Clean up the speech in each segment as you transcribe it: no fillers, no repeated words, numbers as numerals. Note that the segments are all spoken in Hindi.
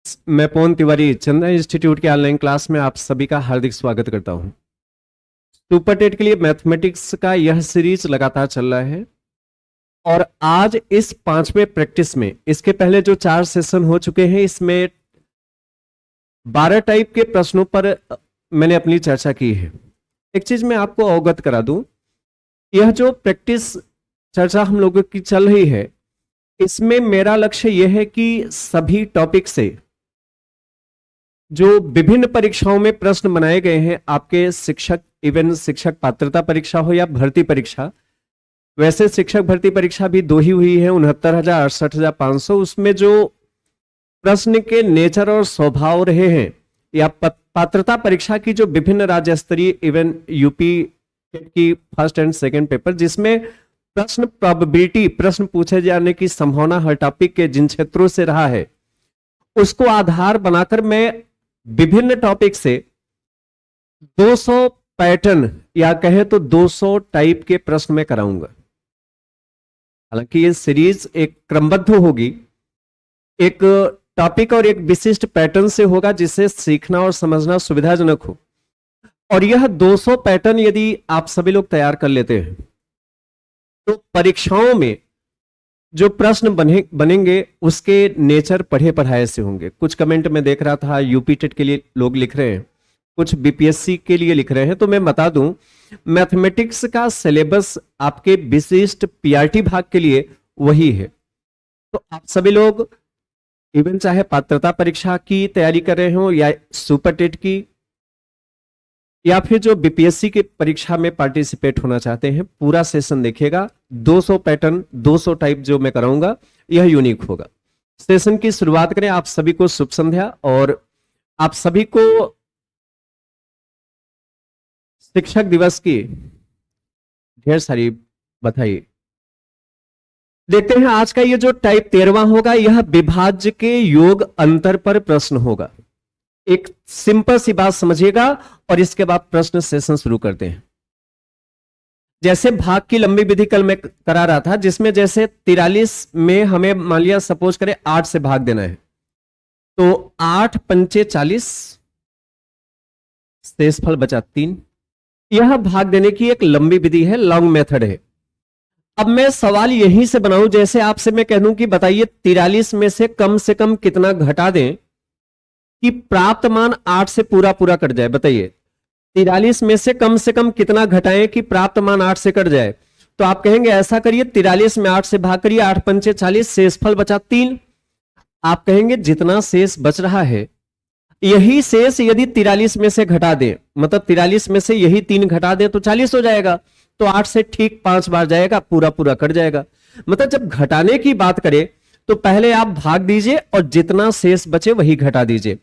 मैं पवन तिवारी चंद्रा इंस्टीट्यूट के ऑनलाइन क्लास में आप सभी का हार्दिक स्वागत करता हूं। सुपर टेट के लिए मैथमेटिक्स का यह सीरीज लगातार चल रहा है और आज इस 5वें प्रैक्टिस में, इसके पहले जो 4 सेशन हो चुके हैं, इसमें 12 टाइप के प्रश्नों पर मैंने अपनी चर्चा की है। एक चीज मैं आपको अवगत करा दूं, यह जो प्रैक्टिस चर्चा हम लोगों की चल रही है, इसमें मेरा लक्ष्य यह है कि सभी टॉपिक से जो विभिन्न परीक्षाओं में प्रश्न बनाए गए हैं, आपके शिक्षक, इवन शिक्षक पात्रता परीक्षा हो या भर्ती परीक्षा, वैसे शिक्षक भर्ती परीक्षा भी 2 ही हुई है, 69,000 68,500, उसमें जो प्रश्न के नेचर और स्वभाव रहे हैं, या पात्रता परीक्षा की जो विभिन्न राज्य स्तरीय, इवन यूपी की फर्स्ट एंड सेकंड पेपर, जिसमें प्रश्न प्रोबेबिलिटी, प्रश्न पूछे जाने की संभावना हर टॉपिक के जिन क्षेत्रों से रहा है, उसको आधार बनाकर मैं विभिन्न टॉपिक से 200 पैटर्न या कहें तो 200 टाइप के प्रश्न में कराऊंगा। हालांकि ये सीरीज एक क्रमबद्ध होगी, एक टॉपिक और एक विशिष्ट पैटर्न से होगा, जिससे सीखना और समझना सुविधाजनक हो। और यह 200 पैटर्न यदि आप सभी लोग तैयार कर लेते हैं तो परीक्षाओं में जो प्रश्न बनेंगे उसके नेचर पढ़े पढ़ाए से होंगे। कुछ कमेंट में देख रहा था यूपी टेट के लिए लोग लिख रहे हैं, कुछ बीपीएससी के लिए लिख रहे हैं। तो मैं बता दूं, मैथमेटिक्स का सिलेबस आपके विशिष्ट पीआरटी भाग के लिए वही है। तो आप सभी लोग इवन चाहे पात्रता परीक्षा की तैयारी कर रहे हो या सुपर टेट की, या फिर जो बीपीएससी की परीक्षा में पार्टिसिपेट होना चाहते हैं, पूरा सेशन देखिएगा। 200 पैटर्न, 200 टाइप जो मैं कराऊंगा, यह यूनिक होगा। सेशन की शुरुआत करें। आप सभी को शुभ संध्या और आप सभी को शिक्षक दिवस की ढेर सारी बधाई। देखते हैं आज का ये जो टाइप 13वां होगा, यह विभाज्य के योग अंतर पर प्रश्न होगा। एक सिंपल सी बात समझिएगा और इसके बाद प्रश्न सेशन शुरू करते हैं। जैसे भाग की लंबी विधि कल मैं करा रहा था, जिसमें जैसे 43 में हमें मान लिया सपोज करें 8 से भाग देना है, तो 8 पंचे 40, शेषफल बचा 3। यह भाग देने की एक लंबी विधि है, लॉन्ग मेथड है। अब मैं सवाल यहीं से बनाऊं, जैसे आपसे मैं कह दूं कि बताइए 43 में से कम कितना घटा दें कि प्राप्त मान 8 से पूरा पूरा कट जाए। बताइए 43 में से कम कितना घटाएं कि प्राप्त मान 8 से कट जाए। तो आप कहेंगे ऐसा करिए, 43 में 8 से भाग करिए, 8 पंचे 40, शेषफल बचा 3। आप कहेंगे जितना शेष बच रहा है, यही शेष यदि 43 में से घटा दें, मतलब 43 में से यही 3 घटा दें तो 40 हो जाएगा। तो 8 से ठीक 5 बार जाएगा, पूरा पूरा कट जाएगा। मतलब जब घटाने की बात करें तो पहले आप भाग दीजिए और जितना शेष बचे वही घटा दीजिए।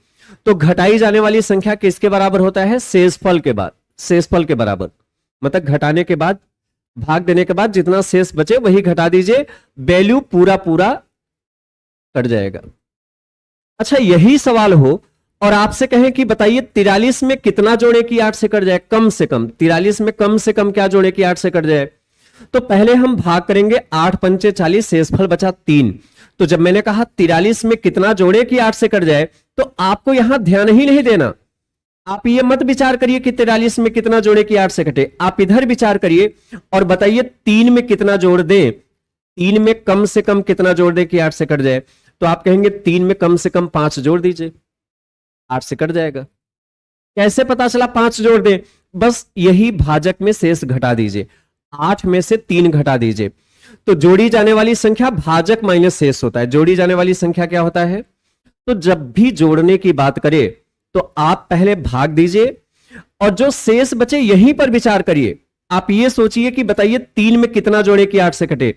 तो घटाई जाने वाली संख्या किसके बराबर होता है? शेषफल के बाद, शेषफल के बराबर। मतलब घटाने के बाद, भाग देने के बाद जितना शेष बचे वही घटा दीजिए, वैल्यू पूरा पूरा कट जाएगा। अच्छा, यही सवाल हो और आपसे कहें कि बताइए 43 में कितना जोड़े कि 8 से कट जाए, कम से कम 43 में कम से कम क्या जोड़े कि 8 से कट जाए। तो पहले हम भाग करेंगे, 8 पंचे 40, शेषफल बचा 3। तो जब मैंने कहा 43 में कितना जोड़े कि 8 से कट जाए, तो आपको यहां ध्यान ही नहीं देना। आप ये मत विचार करिए कि 43 में कितना जोड़े कि 8 से कटे, आप इधर विचार करिए और बताइए 3 में कितना जोड़ दें, 3 में कम से कम कितना जोड़ दें कि 8 से कट जाए। तो आप कहेंगे 3 में कम से कम 5 जोड़ दीजिए, 8 से कट जाएगा। कैसे पता चला 5 जोड़ दें? बस यही भाजक में शेष घटा दीजिए, 8 में से 3 घटा दीजिए। तो जोड़ी जाने वाली संख्या भाजक माइनस शेष होता है। जोड़ी जाने वाली संख्या क्या होता है? तो जब भी जोड़ने की बात करें तो आप पहले भाग दीजिए और जो शेष बचे यहीं पर विचार करिए। आप ये सोचिए कि बताइए 3 में कितना जोड़े कि 8 से कटे।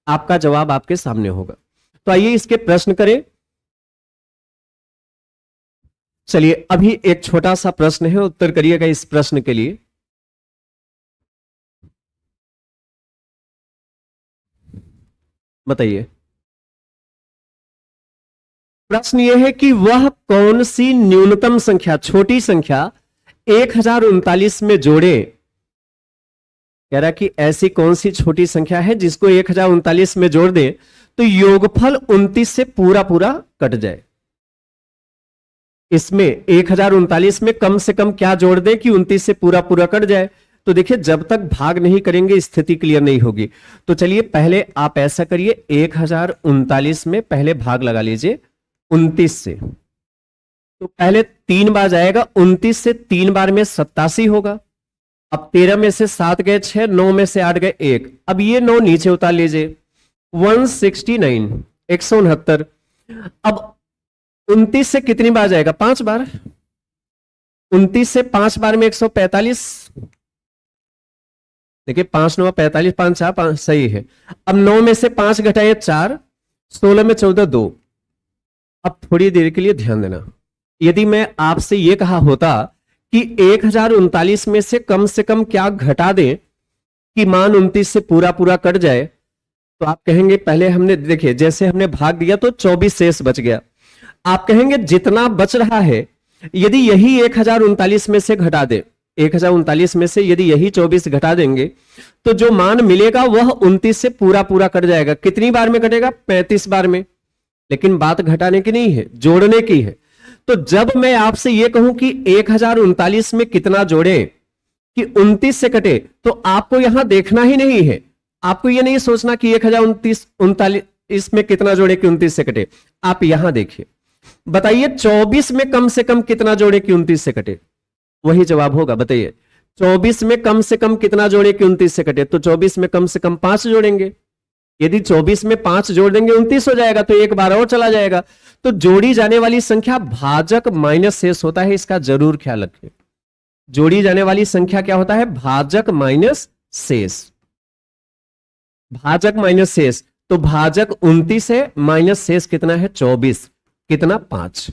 आपका जवाब आपके सामने होगा। तो आइए इसके प्रश्न करें। चलिए अभी एक छोटा सा प्रश्न है, उत्तर करिएगा इस प्रश्न के लिए। बताइए, प्रश्न यह है कि वह कौन सी न्यूनतम संख्या, छोटी संख्या 1039 में जोड़े। कह रहा कि ऐसी कौन सी छोटी संख्या है जिसको 1039 में जोड़ दें तो योगफल 29 से पूरा पूरा कट जाए। इसमें 1039 में कम से कम क्या जोड़ दें कि 29 से पूरा पूरा कट जाए। तो देखिए जब तक भाग नहीं करेंगे स्थिति क्लियर नहीं होगी। तो चलिए पहले आप ऐसा करिए, 1039 में पहले भाग लगा लीजिए 29 से। तो पहले 3 बार जाएगा, 29 से 3 बार में 87 होगा। अब 13 में से 7 गए 6, 9 में से 8 गए 1। अब ये 9 नीचे उतार लीजिए, 169 169। अब 29 से कितनी बार जाएगा? 5 बार। 29 से 5 बार में 145। देखिए 5 9 45, 5 4 5, सही है। अब 9 में से 5 घटाए 4, 16 में 14 2। अब थोड़ी देर के लिए ध्यान देना, यदि मैं आपसे यह कहा होता कि 1039 में से कम क्या घटा दें कि मान 29 से पूरा पूरा कट जाए, तो आप कहेंगे पहले हमने देखिए जैसे हमने भाग दिया तो 24 शेष बच गया। आप कहेंगे जितना बच रहा है यदि यही 1039 में से घटा दे, 1039 में से यदि यही 24 घटा देंगे तो जो मान मिलेगा वह 29 से पूरा पूरा कट जाएगा। कितनी बार में कटेगा? 35 बार में। लेकिन बात घटाने की नहीं है, जोड़ने की है। तो जब मैं आपसे यह कहूं कि 1039 में कितना जोड़े कि 29 से कटे, तो आपको यहां देखना ही नहीं है, आपको यह नहीं सोचना कि 1039 में कितना जोड़े कि 29 से कटे। आप यहां देखिए, बताइए 24 में कम से कम कितना जोड़े कि 29 से कटे? वही जवाब होगा। बताइए 24 में कम से कम कितना जोड़े कि 29 से कटे? तो 24 में कम से कम 5 जोड़ेंगे। यदि 24 में 5 जोड़ देंगे 29 हो जाएगा, तो एक बार और चला जाएगा। तो जोड़ी जाने वाली संख्या भाजक माइनस शेष होता है, इसका जरूर ख्याल रखें। जोड़ी जाने वाली संख्या क्या होता है? भाजक माइनस शेष। भाजक माइनस शेष, तो भाजक 29 है, माइनस शेष कितना है? 24। कितना? 5।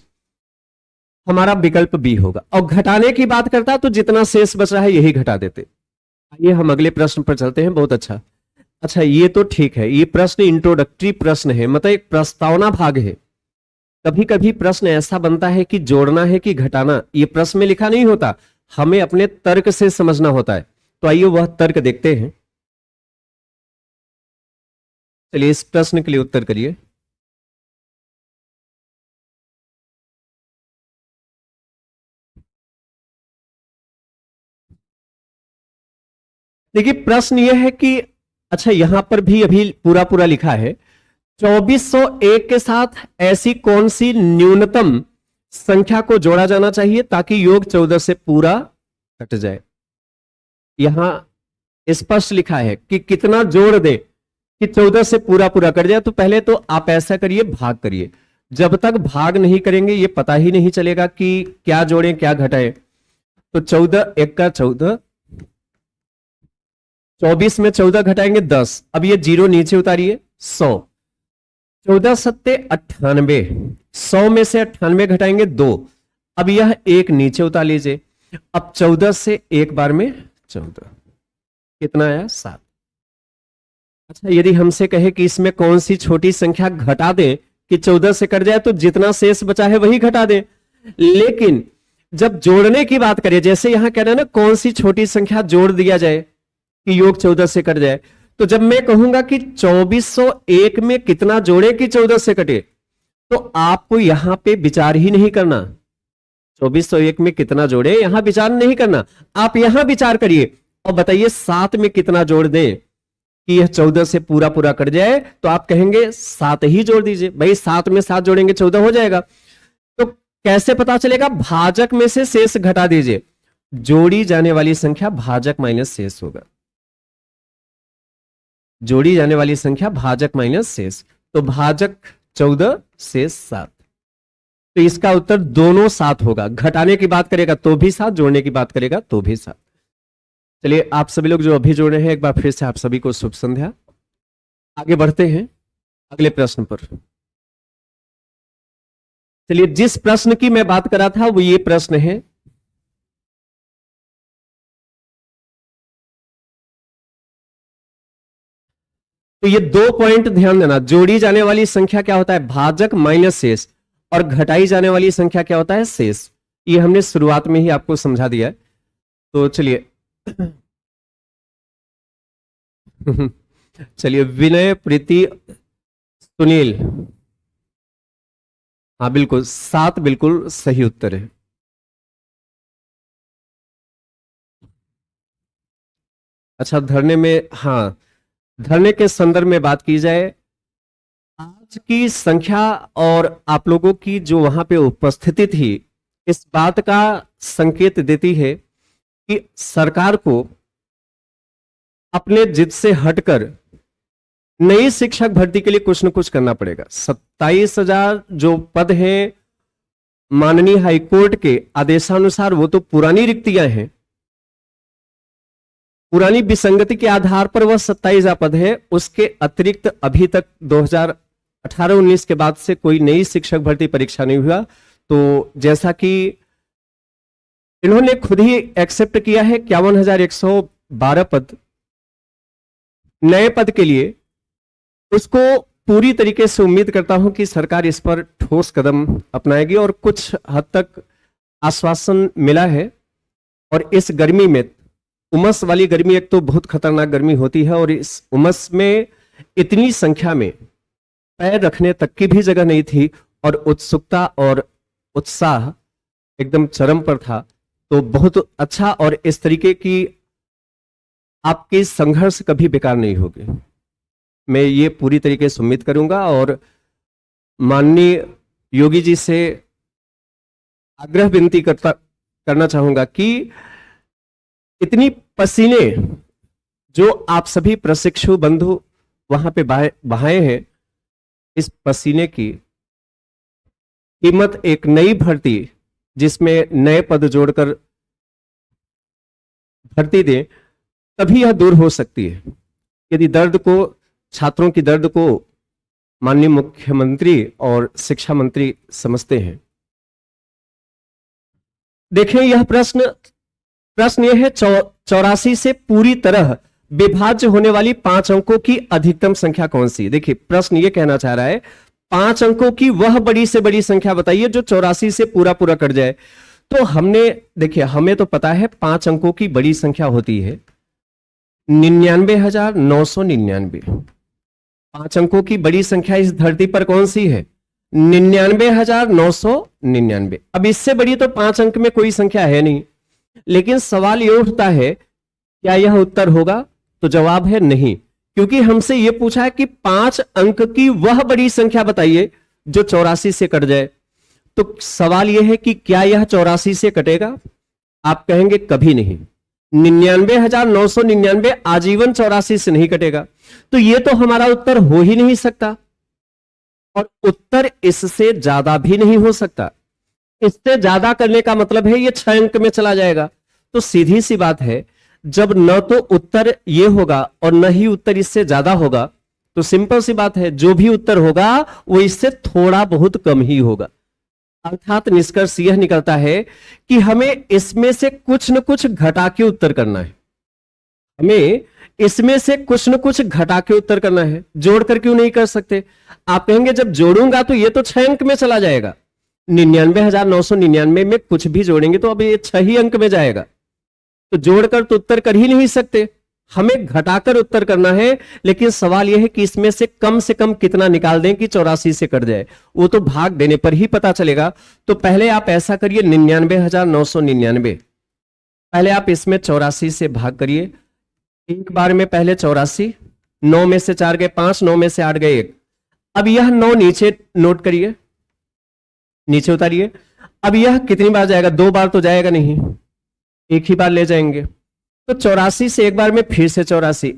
हमारा विकल्प बी होगा। और घटाने की बात करता तो जितना शेष बच रहा है यही घटा देते। आइए हम अगले प्रश्न पर चलते हैं। बहुत अच्छा, ये तो ठीक है, ये प्रश्न इंट्रोडक्टरी प्रश्न है, मतलब एक प्रस्तावना भाग है। कभी कभी प्रश्न ऐसा बनता है कि जोड़ना है कि घटाना, ये प्रश्न में लिखा नहीं होता, हमें अपने तर्क से समझना होता है। तो आइए वह तर्क देखते हैं। चलिए इस प्रश्न के लिए उत्तर करिए। देखिए प्रश्न यह है कि अच्छा यहां पर भी अभी पूरा पूरा लिखा है, 2401 के साथ ऐसी कौन सी न्यूनतम संख्या को जोड़ा जाना चाहिए ताकि योग 14 से पूरा कट जाए। यहां स्पष्ट लिखा है कि कितना जोड़ दे कि 14 से पूरा पूरा कट जाए। तो पहले तो आप ऐसा करिए, भाग करिए। जब तक भाग नहीं करेंगे ये पता ही नहीं चलेगा कि क्या जोड़ें क्या घटाएं। तो 14 1 का 14, 24 में 14 घटाएंगे 10। अब ये 0 नीचे उतारिए, 100। 14 सत्ते 98, 100 में से 98 घटाएंगे 2। अब यह 1 नीचे उतार लीजिए। अब 14 से एक बार में 14, कितना आया? 7। अच्छा यदि हमसे कहे कि इसमें कौन सी छोटी संख्या घटा दें कि 14 से कट जाए, तो जितना शेष बचा है वही घटा दें। लेकिन जब जोड़ने की बात करें, जैसे यहां कह रहे हैं ना कौन सी छोटी संख्या जोड़ दिया जाए कि योग 14 से कट जाए, तो जब मैं कहूंगा कि 2401 में कितना जोड़े कि 14 से कटे, तो आपको यहां पे विचार ही नहीं करना। 2401 में कितना जोड़े यहां विचार नहीं करना, आप यहां विचार करिए और बताइए 7 में कितना जोड़ दें कि यह 14 से पूरा पूरा कट जाए। तो आप कहेंगे 7 ही जोड़ दीजिए। भाई 7 में 7 जोड़ेंगे 14 हो जाएगा। तो कैसे पता चलेगा? भाजक में से शेष घटा दीजिए। जोड़ी जाने वाली संख्या भाजक माइनस शेष होगा। जोड़ी जाने वाली संख्या भाजक माइनस शेष, तो भाजक 14 शेष 7। तो इसका उत्तर दोनों 7 होगा। घटाने की बात करेगा तो भी 7, जोड़ने की बात करेगा तो भी 7। चलिए आप सभी लोग जो अभी जुड़ रहे हैं, एक बार फिर से आप सभी को शुभ संध्या। आगे बढ़ते हैं अगले प्रश्न पर। चलिए जिस प्रश्न की मैं बात कर रहा था वो ये प्रश्न है, तो ये 2 पॉइंट ध्यान देना। जोड़ी जाने वाली संख्या क्या होता है? भाजक माइनस शेष। और घटाई जाने वाली संख्या क्या होता है? शेष। ये हमने शुरुआत में ही आपको समझा दिया है। तो चलिए चलिए विनय, प्रीति, सुनील, हाँ बिल्कुल, 7 बिल्कुल सही उत्तर है। अच्छा, धरने में, हाँ, धरने के संदर्भ में बात की जाए, आज की संख्या और आप लोगों की जो वहां पे उपस्थिति थी, इस बात का संकेत देती है कि सरकार को अपने जिद से हटकर नई शिक्षक भर्ती के लिए कुछ न कुछ करना पड़ेगा। 27,000 जो पद हैं, माननीय हाईकोर्ट के आदेशानुसार वो तो पुरानी रिक्तियां हैं, पुरानी विसंगति के आधार पर वह 27,000 पद है। उसके अतिरिक्त अभी तक 2018-19 के बाद से कोई नई शिक्षक भर्ती परीक्षा नहीं हुआ। तो जैसा कि इन्होंने खुद ही एक्सेप्ट किया है, 51,112 पद नए पद के लिए, उसको पूरी तरीके से उम्मीद करता हूं कि सरकार इस पर ठोस कदम अपनाएगी और कुछ हद तक आश्वासन मिला है। और इस गर्मी में, उमस वाली गर्मी एक तो बहुत खतरनाक गर्मी होती है, और इस उमस में इतनी संख्या में पैर रखने तक की भी जगह नहीं थी, और उत्सुकता और उत्साह एकदम चरम पर था। तो बहुत अच्छा, और इस तरीके की आपकी संघर्ष कभी बेकार नहीं होगी, मैं ये पूरी तरीके से उम्मीद करूंगा। और माननीय योगी जी से आग्रह विनती करना चाहूंगा कि इतनी पसीने जो आप सभी प्रशिक्षु बंधु वहां पे बहाए हैं, इस पसीने की कीमत एक नई भर्ती जिसमें नए पद जोड़कर भर्ती दें, तभी यह दूर हो सकती है। यदि दर्द को, छात्रों की दर्द को माननीय मुख्यमंत्री और शिक्षा मंत्री समझते हैं। देखें, यह प्रश्न यह है, 84 से पूरी तरह विभाज्य होने वाली 5 अंकों की अधिकतम संख्या कौन सी? देखिए, प्रश्न यह कहना चाह रहा है 5 अंकों की वह बड़ी से बड़ी संख्या बताइए जो 84 से पूरा कट जाए। तो हमने, देखिए, हमें तो पता है 5 अंकों की बड़ी संख्या होती है 99,999। 5 अंकों की बड़ी संख्या इस धरती पर कौन सी है? 99,999। अब इससे बड़ी तो 5 अंक में कोई संख्या है नहीं। लेकिन सवाल यह उठता है, क्या यह उत्तर होगा? तो जवाब है नहीं, क्योंकि हमसे यह पूछा है कि 5 अंक की वह बड़ी संख्या बताइए जो 84 से कट जाए। तो सवाल यह है कि क्या यह 84 से कटेगा? आप कहेंगे कभी नहीं। 99,999 आजीवन 84 से नहीं कटेगा। तो यह तो हमारा उत्तर हो ही नहीं सकता, और उत्तर इससे ज्यादा भी नहीं हो सकता। इससे ज्यादा करने का मतलब है यह 6 अंक में चला जाएगा। तो सीधी सी बात है, जब न तो उत्तर यह होगा और न ही उत्तर इससे ज्यादा होगा, तो सिंपल सी बात है, जो भी उत्तर होगा वो इससे थोड़ा बहुत कम ही होगा। अर्थात निष्कर्ष यह निकलता है कि हमें इसमें से कुछ न कुछ घटा के उत्तर करना है। हमें इसमें से कुछ न कुछ घटा के उत्तर करना है, जोड़कर क्यों नहीं कर सकते? आप कहेंगे जब जोड़ूंगा तो ये तो 6 अंक में चला जाएगा। 99,999 में कुछ भी जोड़ेंगे तो अब ये 6 ही अंक में जाएगा। तो जोड़कर तो उत्तर कर ही नहीं सकते, हमें घटाकर उत्तर करना है। लेकिन सवाल यह है कि इसमें से कम कितना निकाल दें कि 84 से कट जाए, वो तो भाग देने पर ही पता चलेगा। तो पहले आप ऐसा करिए, 99,999 पहले आप इसमें 84 से भाग करिए। एक बार में पहले 84, 9 में से 4 गए 5, 9 में से 8 गए 1। अब यह 9 नीचे नोट करिए, नीचे उतारिए। अब यह कितनी बार जाएगा? 2 बार तो जाएगा नहीं, एक ही बार ले जाएंगे। तो 84 से एक बार में फिर से 84।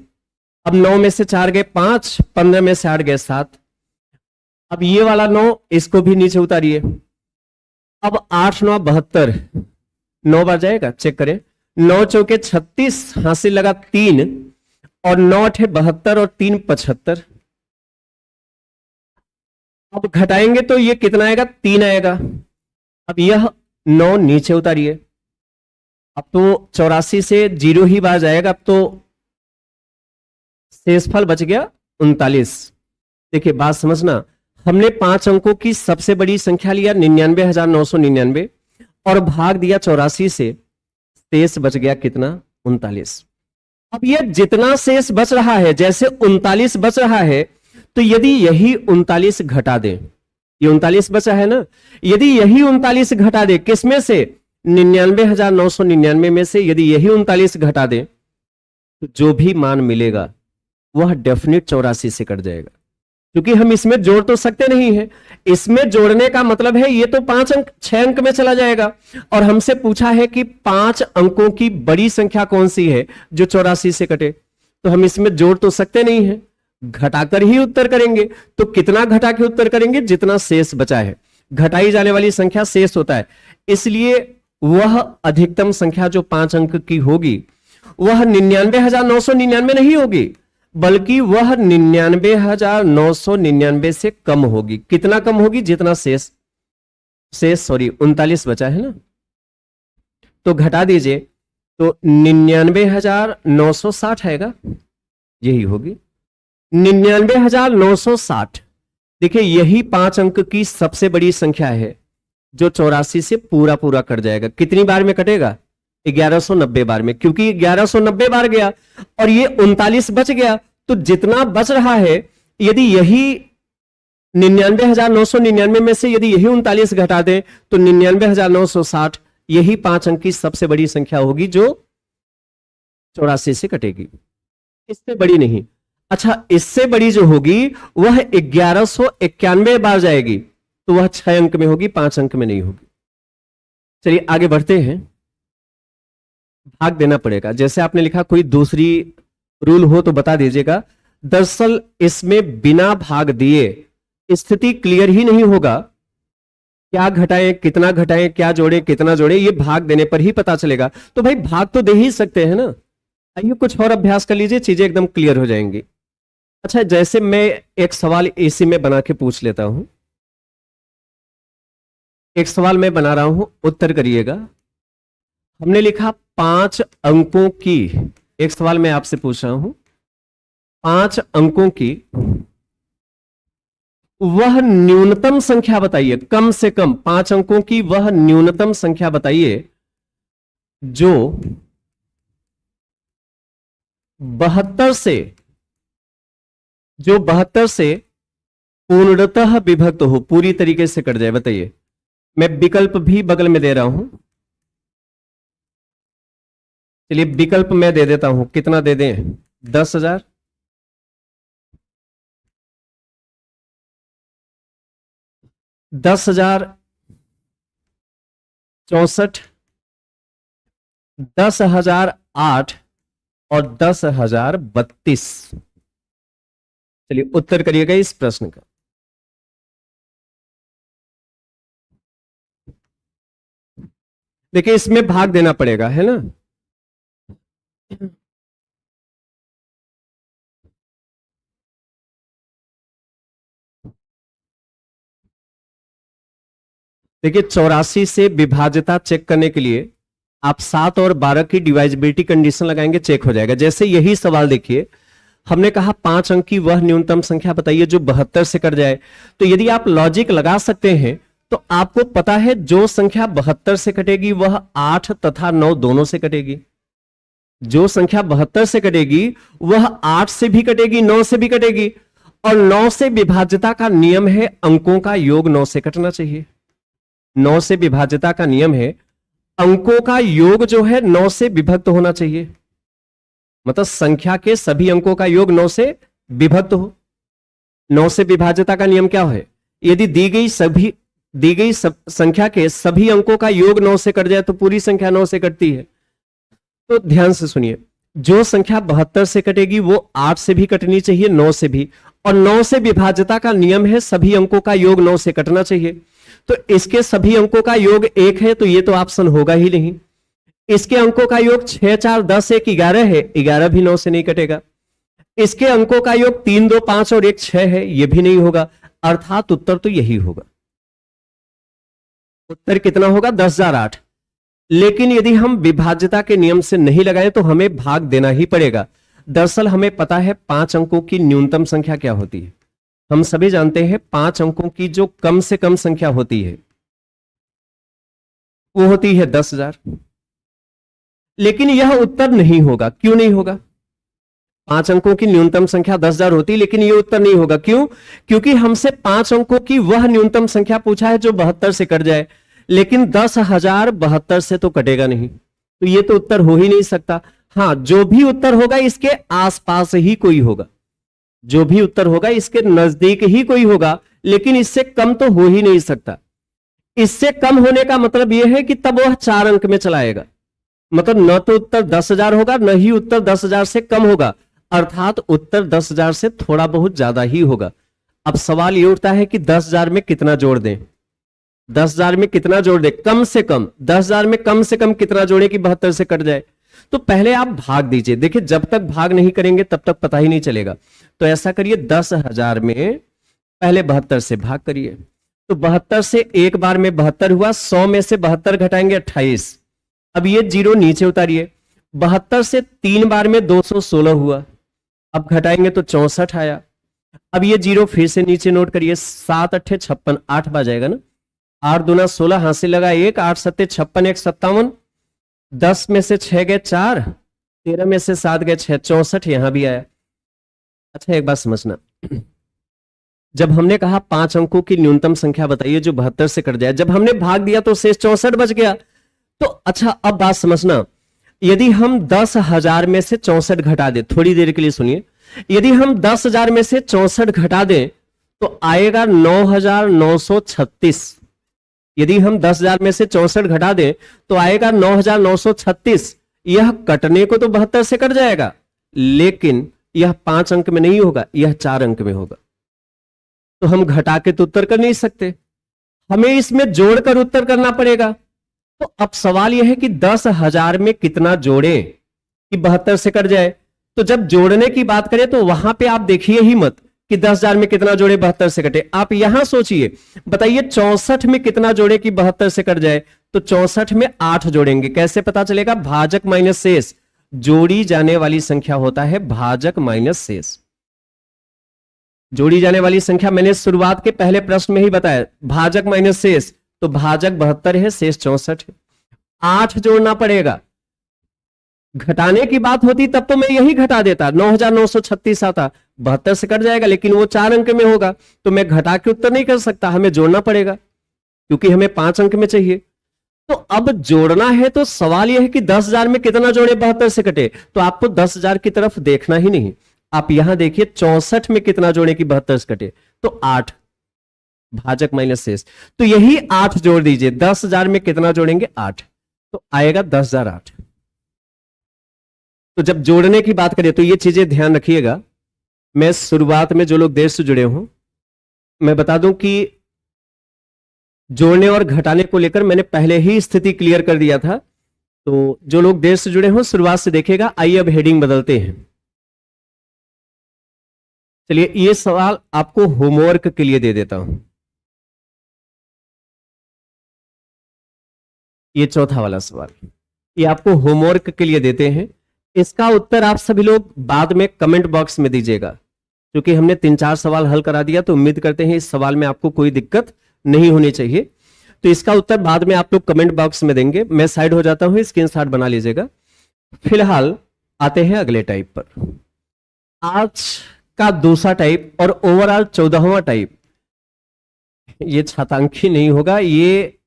अब 9 में से 4 गए 5, 15 में से 8 गए 7। अब ये वाला 9, इसको भी नीचे उतारिए। अब 8 9 72, 9 बार जाएगा, चेक करें। 9 चौके 36, हासिल लगा 3, और 9 8 72 और 3 75। अब घटाएंगे तो ये कितना आएगा? 3 आएगा। अब यह 9 नीचे उतारिए। अब तो 84 से 0 ही बार जाएगा। अब तो शेषफल बच गया 39। देखिए, बात समझना, हमने 5 अंकों की सबसे बड़ी संख्या लिया 99,999 और भाग दिया 84 से, शेष बच गया कितना? 39। अब यह जितना शेष बच रहा है, जैसे 39 बच रहा है, तो यदि यही 39 घटा दें ये 39 बचा है ना। यदि यही 39 घटा दे किसमें से, 99,999 में से यदि यही 39 घटा दे तो जो भी मान मिलेगा वह डेफिनेट 84 से कट जाएगा, क्योंकि हम इसमें जोड़ तो सकते नहीं है। इसमें जोड़ने का मतलब है ये तो 5 अंक 6 अंक में चला जाएगा, और हमसे पूछा है कि 5 अंकों की बड़ी संख्या कौन सी है जो 84 से कटे, तो हम इसमें जोड़ तो सकते नहीं है, घटाकर ही उत्तर करेंगे। तो कितना घटा के उत्तर करेंगे, जितना शेष बचा है। घटाई जाने वाली संख्या शेष होता है, इसलिए वह अधिकतम संख्या जो 5 अंक की होगी वह 99,999 नहीं होगी, बल्कि वह 99,999 से कम होगी। कितना कम होगी, जितना शेष 39 बचा है ना, तो घटा दीजिए तो 99,960 आएगा, यही होगी 99,960। देखिए यही 5 अंक की सबसे बड़ी संख्या है जो 84 से पूरा पूरा कट जाएगा। कितनी बार में कटेगा, 1190 बार में, क्योंकि 1190 बार गया और ये 39 बच गया, तो जितना बच रहा है यदि यही 99,999 में से यदि यही 39 घटा दें तो 99,960 यही 5 अंक की सबसे बड़ी संख्या होगी जो 84 से कटेगी, इससे बड़ी नहीं। अच्छा, इससे बड़ी जो होगी वह 1191 बार जाएगी, तो वह 6 अंक में होगी, 5 अंक में नहीं होगी। चलिए आगे बढ़ते हैं। भाग देना पड़ेगा, जैसे आपने लिखा कोई दूसरी रूल हो तो बता दीजिएगा। दरअसल इसमें बिना भाग दिए स्थिति क्लियर ही नहीं होगा। क्या घटाएं, कितना घटाएं, क्या जोड़ें, कितना जोड़ें, ये भाग देने पर ही पता चलेगा। तो भाई भाग तो दे ही सकते हैं ना। आइए कुछ और अभ्यास कर लीजिए, चीजें एकदम क्लियर हो जाएंगी। अच्छा, जैसे मैं एक सवाल इसी में बना के पूछ लेता हूं। एक सवाल मैं बना रहा हूं, उत्तर करिएगा। हमने लिखा 5 अंकों की, एक सवाल मैं आपसे पूछ रहा हूं, 5 अंकों की वह न्यूनतम संख्या बताइए, कम से कम 5 अंकों की वह न्यूनतम संख्या बताइए जो 72 से पूर्णतः विभक्त हो, पूरी तरीके से कट जाए। बताइए, मैं विकल्प भी बगल में दे रहा हूं। चलिए विकल्प मैं दे देता हूं, कितना दे दें, 10,000, 10,064, 10,008 और 10,032। चलिए उत्तर करिएगा इस प्रश्न का। देखिए इसमें भाग देना पड़ेगा, है ना। देखिए 84 से विभाज्यता चेक करने के लिए आप 7 और 12 की डिवाइजिबिलिटी कंडीशन लगाएंगे, चेक हो जाएगा। जैसे यही सवाल देखिए, हमने कहा 5 अंक की वह न्यूनतम संख्या बताइए जो 72 से कट जाए। तो यदि आप लॉजिक लगा सकते हैं तो आपको पता है जो संख्या 72 से कटेगी वह 8 तथा 9 दोनों से कटेगी। जो संख्या 72 से कटेगी वह 8 से भी कटेगी, 9 से भी कटेगी, और 9 से विभाज्यता का नियम है अंकों का योग 9 से कटना चाहिए। 9 से विभाज्यता का नियम है अंकों का योग जो है 9 से विभक्त होना चाहिए, मतलब संख्या के सभी अंकों का योग 9 से विभक्त हो। 9 से विभाज्यता का नियम क्या है, यदि दी गई संख्या के सभी अंकों का योग 9 से कट जाए तो पूरी संख्या 9 से कटती है। तो ध्यान से सुनिए, जो संख्या 72 से कटेगी वो 8 से भी कटनी चाहिए, 9 से भी, और 9 से विभाज्यता का नियम है सभी अंकों का योग 9 से कटना चाहिए। तो इसके सभी अंकों का योग 1 है, तो ये तो ऑप्शन होगा ही नहीं। इसके अंकों का योग 6, 4, 10, 1, 11 है, 11 भी 9 से नहीं कटेगा। इसके अंकों का योग 3, 2, 5 और 1, 6 है, ये भी नहीं होगा। अर्थात उत्तर तो यही होगा। उत्तर कितना होगा, 10,008। लेकिन यदि हम विभाज्यता के नियम से नहीं लगाएं तो हमें भाग देना ही पड़ेगा। दरअसल हमें पता है 5 अंकों की न्यूनतम संख्या क्या होती है। हम सभी जानते हैं 5 अंकों की जो कम से कम संख्या होती है वो होती है 10,000। लेकिन यह उत्तर नहीं होगा। क्यों नहीं होगा, 5 अंकों की न्यूनतम संख्या 10,000 होती, लेकिन ये उत्तर नहीं होगा। क्यों? क्योंकि हमसे 5 अंकों की वह न्यूनतम संख्या पूछा है जो 72 से कट जाए, लेकिन 10,000 72 से तो कटेगा नहीं, तो ये तो उत्तर हो ही नहीं सकता। हाँ, जो भी उत्तर होगा इसके आसपास ही कोई होगा, जो भी उत्तर होगा इसके नजदीक ही कोई होगा, लेकिन इससे कम तो हो ही नहीं सकता। इससे कम होने का मतलब यह है कि तब वह 4 अंक में चलाएगा, मतलब न तो उत्तर 10,000 होगा, न ही उत्तर 10,000 से कम होगा, अर्थात उत्तर 10,000 से थोड़ा बहुत ज्यादा ही होगा। अब सवाल ये उठता है कि 10,000 में कितना जोड़ दें, 10,000 में कितना जोड़ दें, कम से कम 10,000 में कम से कम कितना जोड़े कि 72 से कट जाए। तो पहले आप भाग दीजिए, देखिए जब तक भाग नहीं करेंगे तब तक पता ही नहीं चलेगा। तो ऐसा करिए, 10,000 में पहले 72 से भाग करिए, तो 72 से एक बार में 72 हुआ, 100 में से 72 घटाएंगे 28। अब ये जीरो नीचे उतारिए, 72 से 3 बार में 216 हुआ, अब घटाएंगे तो 64 आया। अब ये जीरो फिर से नीचे नोट करिए, 7 अट्ठे 56, 8 बार जाएगा ना, 8 दूना 16, हासिल लगा 1, 8 सत्ते 56, 1 57, 10 में से 6 गए 4, 13 में से 7 गए 6, 64 यहां भी आया। अच्छा एक बात समझना, जब हमने कहा 5 अंकों की न्यूनतम संख्या बताइए जो 72 से कट जाए, जब हमने भाग दिया तो शेष 64 बच गया। तो अच्छा अब बात समझना, यदि हम 10,000 में से 64 घटा दें, थोड़ी देर के लिए सुनिए, यदि हम 10,000 में से 64 घटा दें तो आएगा 9,936। यदि हम 10,000 में से 64 घटा दें तो आएगा 9,936। यह कटने को तो 72 से कट जाएगा, लेकिन यह 5 अंक में नहीं होगा, यह 4 अंक में होगा। तो हम घटा के तो उत्तर कर नहीं सकते, हमें इसमें जोड़कर उत्तर करना पड़ेगा। तो अब सवाल यह है कि 10,000 में कितना जोड़ें कि 72 से कट जाए। तो जब जोड़ने की बात करें तो वहां पे आप देखिए ही मत कि 10,000 में कितना जोड़े 72 से कटे, आप यहां सोचिए, बताइए 64 में कितना जोड़े कि 72 से कट जाए। तो 64 में 8 जोड़ेंगे, कैसे पता चलेगा? भाजक माइनस शेष, जोड़ी जाने वाली संख्या होता है भाजक माइनस शेष। जोड़ी जाने वाली संख्या मैंने शुरुआत के पहले प्रश्न में ही बताया, भाजक माइनस शेष, तो भाजक 72 है, शेष 64 है, 8 जोड़ना पड़ेगा। घटाने की बात होती तब तो मैं यही घटा देता, 9,936 आता, 72 से कट जाएगा, लेकिन वो 4 अंक में होगा, तो मैं घटा के उत्तर नहीं कर सकता, हमें जोड़ना पड़ेगा क्योंकि हमें 5 अंक में चाहिए। तो अब जोड़ना है तो सवाल यह है कि 10,000 में कितना जोड़े 72 से कटे, तो आपको 10,000 की तरफ देखना ही नहीं, आप यहां देखिए 64 में कितना जोड़े कि 72 से कटे, तो 8, भाजक माइनस शेष, तो यही 8 जोड़ दीजिए। 10,000 में कितना जोड़ेंगे? 8, तो आएगा 10,008। तो जब जोड़ने की बात करें तो ये चीजें ध्यान रखिएगा। मैं शुरुआत में जो लोग देर से जुड़े हों, मैं बता दूं कि जोड़ने और घटाने को लेकर मैंने पहले ही स्थिति क्लियर कर दिया था, तो जो लोग देर से जुड़े हों शुरुआत से देखेगा। आइए अब हेडिंग बदलते हैं। चलिए ये सवाल आपको होमवर्क के लिए दे देता हूं, ये चौथा वाला सवाल, ये आपको होमवर्क के लिए देते हैं। इसका उत्तर आप सभी लोग बाद में कमेंट बॉक्स में दीजिएगा, क्योंकि हमने 3-4 सवाल हल करा दिया, तो उम्मीद करते हैं इस सवाल में आपको कोई दिक्कत नहीं होनी चाहिए। तो इसका उत्तर बाद में आप लोग कमेंट बॉक्स में देंगे। मैं साइड हो जाता हूं, स्क्रीनशॉट बना लीजिएगा। फिलहाल आते हैं अगले टाइप पर। आज का दूसरा टाइप और ओवरऑल 14वां टाइप, ये छातांकी नहीं होगा, ये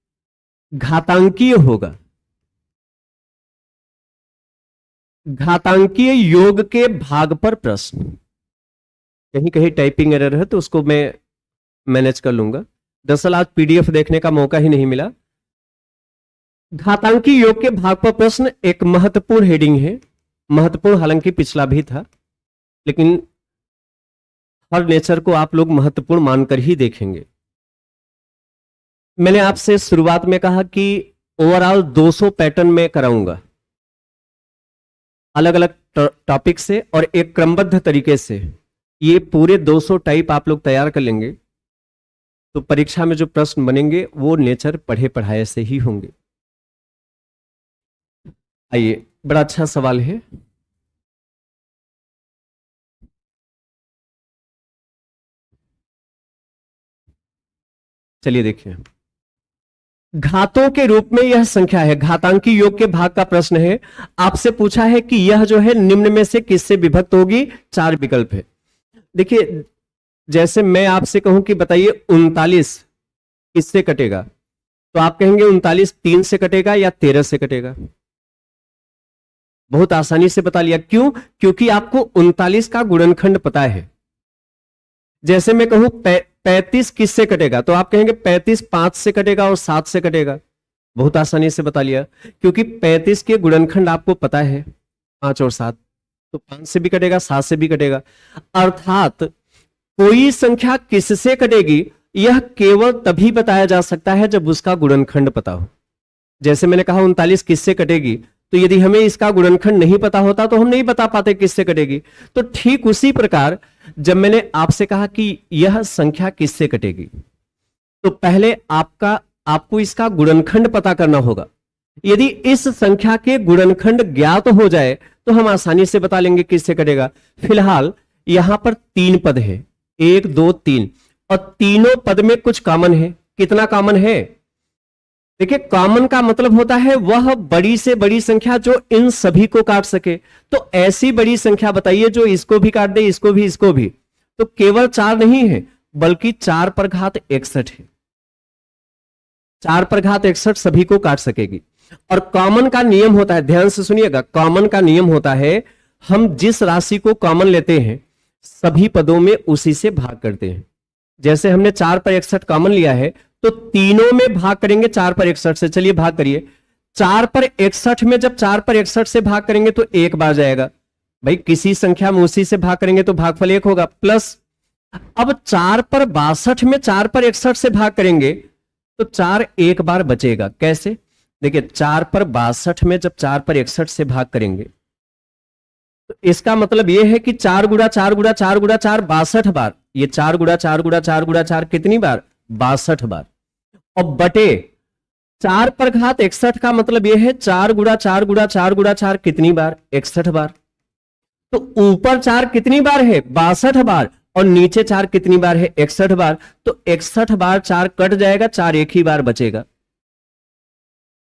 घातांकीय होगा। घातांकीय योग के भाग पर प्रश्न। कहीं कहीं टाइपिंग एरर है तो उसको मैं मैनेज कर लूंगा, दरअसल आज पीडीएफ देखने का मौका ही नहीं मिला। घातांकीय योग के भाग पर प्रश्न एक महत्वपूर्ण हेडिंग है, महत्वपूर्ण हालांकि पिछला भी था, लेकिन हर नेचर को आप लोग महत्वपूर्ण मानकर ही देखेंगे। मैंने आपसे शुरुआत में कहा कि ओवरऑल 200 पैटर्न में कराऊंगा, अलग अलग टॉपिक से और एक क्रमबद्ध तरीके से। ये पूरे 200 टाइप आप लोग तैयार कर लेंगे तो परीक्षा में जो प्रश्न बनेंगे वो नेचर पढ़े पढ़ाए से ही होंगे। आइए, बड़ा अच्छा सवाल है। चलिए देखिए, घातों के रूप में यह संख्या है, घातांकी योग के भाग का प्रश्न है। आपसे पूछा है कि यह जो है निम्न में से किससे विभक्त होगी, 4 विकल्प है। देखिए, जैसे मैं आपसे कहूं कि बताइए 39 किससे कटेगा, तो आप कहेंगे 39 3 से कटेगा या 13 से कटेगा। बहुत आसानी से बता लिया। क्यों? क्योंकि आपको 39 का गुणनखंड पता है। जैसे मैं कहूं 35 किससे कटेगा, तो आप कहेंगे 35 5 से कटेगा और 7 से कटेगा। बहुत आसानी से बता लिया, क्योंकि 35 के गुणनखंड आपको पता है 5 और 7, तो 5 से भी कटेगा 7 से भी कटेगा। अर्थात कोई संख्या किससे कटेगी यह केवल तभी बताया जा सकता है जब उसका गुणनखंड पता हो। जैसे मैंने कहा 39 किससे कटेगी, तो यदि हमें इसका गुणनखंड नहीं पता होता तो हम नहीं बता पाते किससे कटेगी। तो ठीक उसी प्रकार जब मैंने आपसे कहा कि यह संख्या किससे कटेगी, तो पहले आपको इसका गुणनखंड पता करना होगा। यदि इस संख्या के गुणनखंड ज्ञात हो जाए तो हम आसानी से बता लेंगे किससे कटेगा। फिलहाल यहां पर 3 पद है, 1 2 3, और तीनों पद में कुछ कॉमन है। कितना कॉमन है? देखिए, कॉमन का मतलब होता है वह बड़ी से बड़ी संख्या जो इन सभी को काट सके। तो ऐसी बड़ी संख्या बताइए जो इसको भी काट दे, इसको भी, इसको भी। तो केवल 4 नहीं है, बल्कि 4 पर घात 61 है। 4 पर घात 61 सभी को काट सकेगी। और कॉमन का नियम होता है, ध्यान से सुनिएगा, कॉमन का नियम होता है हम जिस राशि को कॉमन लेते हैं सभी पदों में उसी से भाग करते हैं। जैसे हमने 4 पर 61 कॉमन लिया है तो तीनों में भाग करेंगे 4 पर 61 से। चलिए भाग करिए। 4 पर 61 में जब 4 पर 61 से भाग करेंगे तो 1 बार जाएगा। भाई किसी संख्या में उसी से भाग करेंगे तो भागफल 1 होगा। प्लस अब 4 पर 62 में 4 पर 61 से भाग करेंगे तो 4 एक बार बचेगा। कैसे? देखिए, 4 पर 62 में जब 4 पर 61 से भाग करेंगे तो इसका मतलब यह है कि 4 गुणा 4 गुणा 4 गुणा 4 62 बार। ये 4 गुणा 4 गुणा 4 गुणा 4 कितनी बार? 62 बार। और बटे 4 पर घात 61 का मतलब यह है 4 गुणा 4 गुणा 4 गुणा 4 कितनी बार? 61 बार। तो ऊपर 4 कितनी बार है? 62 बार। और नीचे 4 कितनी बार है? 61 बार। तो 61 बार 4 कट जाएगा, 4 एक ही बार बचेगा।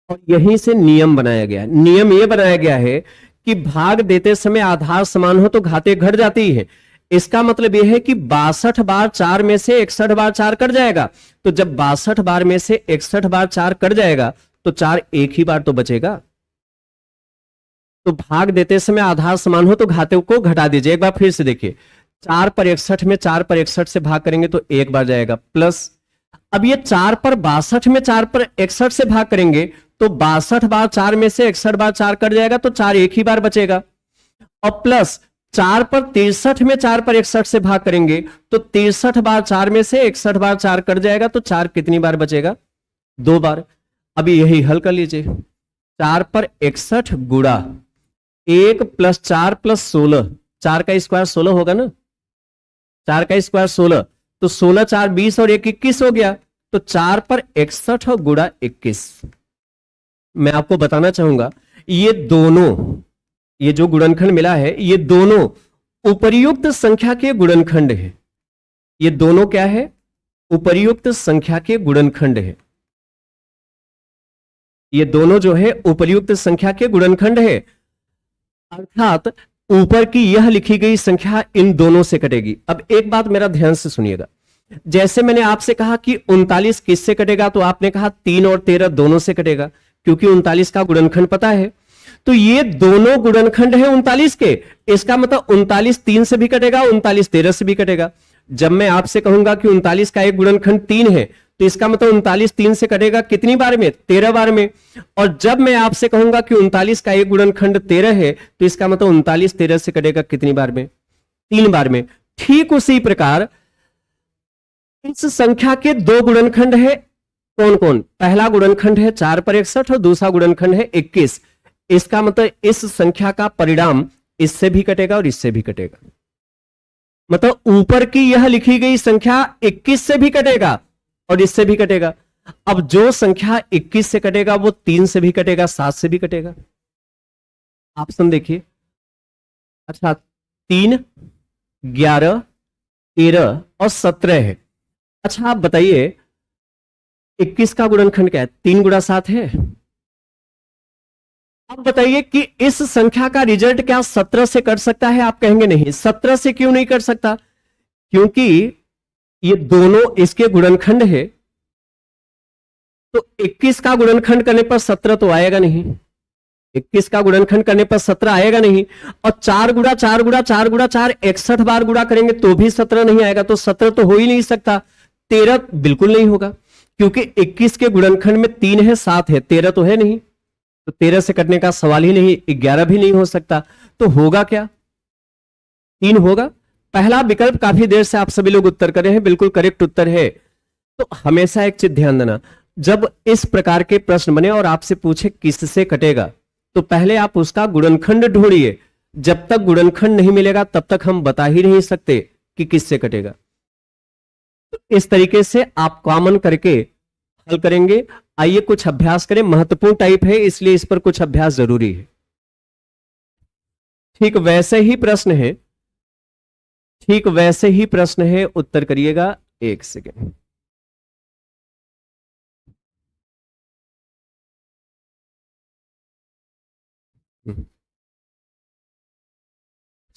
और यहीं से नियम बनाया गया। नियम यह बनाया गया है कि भाग देते समय आधार समान हो तो घातें घट जाती है। इसका मतलब यह है कि 62 बार 4 में से 61 बार 4 कट जाएगा। तो जब 62 बार में से 61 बार 4 कट जाएगा तो 4 एक ही बार तो बचेगा। तो भाग देते समय आधार समान हो तो घातों को घटा दीजिए। एक बार फिर से देखिए, 4 पर 61 में 4 पर 61 से भाग करेंगे तो एक बार जाएगा। प्लस अब ये 4 पर 62 में 4 पर 61 से भाग करेंगे तो 62 बार 4 में से 61 बार 4 कट जाएगा तो 4 एक ही बार बचेगा। और प्लस 4 पर 63 में 4 पर 61 से भाग करेंगे तो 63 बार 4 में से 61 बार 4 कट जाएगा तो 4 कितनी बार बचेगा? 2 बार। अभी यही हल कर लीजिए। 4 पर 61 गुणा 1 प्लस 4 प्लस 16, 4 का स्क्वायर 16 होगा ना, 4 का स्क्वायर 16, तो 16 4 20 और 1 21 हो गया। तो 4 पर 61 गुणा 21। मैं आपको बताना चाहूंगा ये दोनों, ये जो गुणनखंड मिला है ये दोनों उपर्युक्त संख्या के गुणनखंड है। ये दोनों क्या है? उपर्युक्त संख्या के गुणनखंड है। ये दोनों जो है उपर्युक्त संख्या के गुणनखंड है। अर्थात ऊपर की यह लिखी गई संख्या इन दोनों से कटेगी। अब एक बात मेरा ध्यान से सुनिएगा। जैसे मैंने आपसे कहा कि 39 किससे कटेगा, तो आपने कहा 3 और 13 दोनों से कटेगा, क्योंकि 39 का गुणनखंड पता है। तो ये दोनों गुणनखंड है 39 के। इसका मतलब 39 3 से भी कटेगा, 39 13 से भी कटेगा। जब मैं आपसे कहूंगा कि 39 का एक गुणनखंड 3 है तो इसका मतलब 39 3 से कटेगा कितनी बार में? 13 बार में। और जब मैं आपसे कहूंगा कि 39 का एक गुणनखंड 13 है तो इसका मतलब 39 13 से कटेगा कितनी बार में? 3 बार में। ठीक उसी प्रकार इस संख्या के 2 गुणनखंड है। कौन कौन? पहला गुणनखंड है 4 पर 61 और दूसरा गुणनखंड है 21। इसका मतलब इस संख्या का परिणाम इससे भी कटेगा और इससे भी कटेगा। मतलब ऊपर की यह लिखी गई संख्या 21 से भी कटेगा और इससे भी कटेगा। अब जो संख्या 21 से कटेगा वो 3 से भी कटेगा, 7 से भी कटेगा। ऑप्शन देखिए। अच्छा, 3 11 13 और 17 है। अच्छा आप बताइए 21 का गुणनखंड क्या है? 3 गुणा 7 है। अब बताइए कि इस संख्या का रिजल्ट क्या 17 से कट सकता है? आप कहेंगे नहीं। 17 से क्यों नहीं कट सकता? क्योंकि ये दोनों इसके गुणनखंड है, तो 21 का गुणनखंड करने पर 17 तो आएगा नहीं। 21 का गुणनखंड करने पर 17 आएगा नहीं। और 4 गुणा 4 गुणा 4 गुणा 4 61 बार गुणा करेंगे तो भी 17 नहीं आएगा। तो 17 तो हो ही नहीं सकता। 13 बिल्कुल नहीं होगा, क्योंकि 21 के गुणनखंड में 3 है 7 है, 13 तो है नहीं। तो 13 से कटने का सवाल ही नहीं। 11 भी नहीं हो सकता। तो होगा क्या? 3 होगा। पहला विकल्प काफी देर से आप सभी लोग उत्तर कर रहे हैं, बिल्कुल करेक्ट उत्तर है। तो हमेशा एक चीज ध्यान देना, जब इस प्रकार के प्रश्न बने और आपसे पूछे किससे कटेगा, तो पहले आप उसका गुणनखंड ढूंढिए। जब तक गुणनखंड नहीं मिलेगा तब तक हम बता ही नहीं सकते कि किससे कटेगा। तो इस तरीके से आप कॉमन करके हल करेंगे। आइए कुछ अभ्यास करें। महत्वपूर्ण टाइप है इसलिए इस पर कुछ अभ्यास जरूरी है। ठीक वैसे ही प्रश्न है, ठीक वैसे ही प्रश्न है, उत्तर करिएगा। 1 सेकेंड।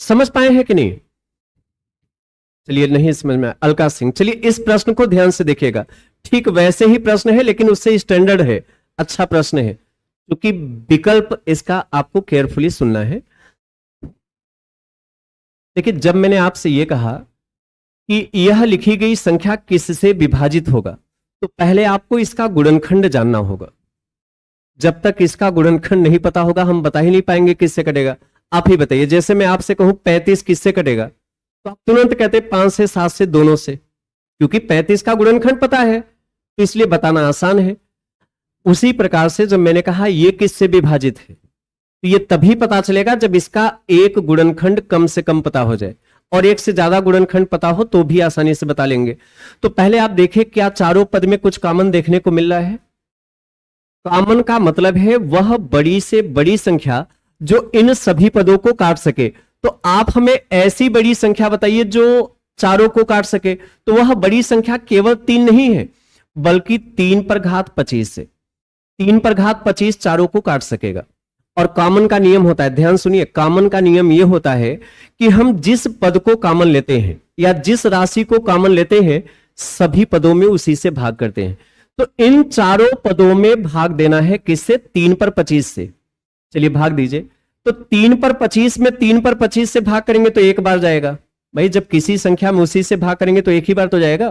समझ पाए हैं कि नहीं? चलिए, नहीं समझ में आया। अलका सिंह, चलिए इस प्रश्न को ध्यान से देखिएगा। ठीक वैसे ही प्रश्न है लेकिन उससे स्टैंडर्ड है, अच्छा प्रश्न है, क्योंकि विकल्प इसका आपको केयरफुली सुनना है। देखिए, जब मैंने आपसे यह कहा कि यह लिखी गई संख्या किससे विभाजित होगा, तो पहले आपको इसका गुणनखंड जानना होगा। जब तक इसका गुणनखंड नहीं पता होगा हम बता ही नहीं पाएंगे किससे कटेगा। आप ही बताइए, जैसे मैं आपसे कहूं 35 किससे कटेगा, तो आप तुरंत कहते 5 से 7 से, दोनों से, क्योंकि 35 का गुणनखंड पता है तो इसलिए बताना आसान है। उसी प्रकार से जब मैंने कहा यह किससे विभाजित है, तो यह तभी पता चलेगा जब इसका एक गुणनखंड कम से कम पता हो जाए, और एक से ज्यादा गुणनखंड पता हो तो भी आसानी से बता लेंगे। तो पहले आप देखें क्या चारों पद में कुछ कॉमन देखने को मिल रहा है। कॉमन का मतलब है वह बड़ी से बड़ी संख्या जो इन सभी पदों को काट सके। तो आप हमें ऐसी बड़ी संख्या बताइए जो चारों को काट सके। तो वह बड़ी संख्या केवल 3 नहीं है, बल्कि 3 पर घात 25 से, 3 पर घात 25 चारों को काट सकेगा। और कॉमन का नियम होता है, ध्यान सुनिए, कॉमन का नियम यह होता है कि हम जिस पद को कॉमन लेते हैं या जिस राशि को कॉमन लेते हैं, सभी पदों में उसी से भाग करते हैं। तो इन चारों पदों में भाग देना है किससे? 3 पर 25 से। चलिए भाग दीजिए। तो 3 पर 25 में 3 पर 25 से भाग करेंगे तो एक बार जाएगा। भाई जब किसी संख्या में उसी से भाग करेंगे तो एक ही बार तो जाएगा।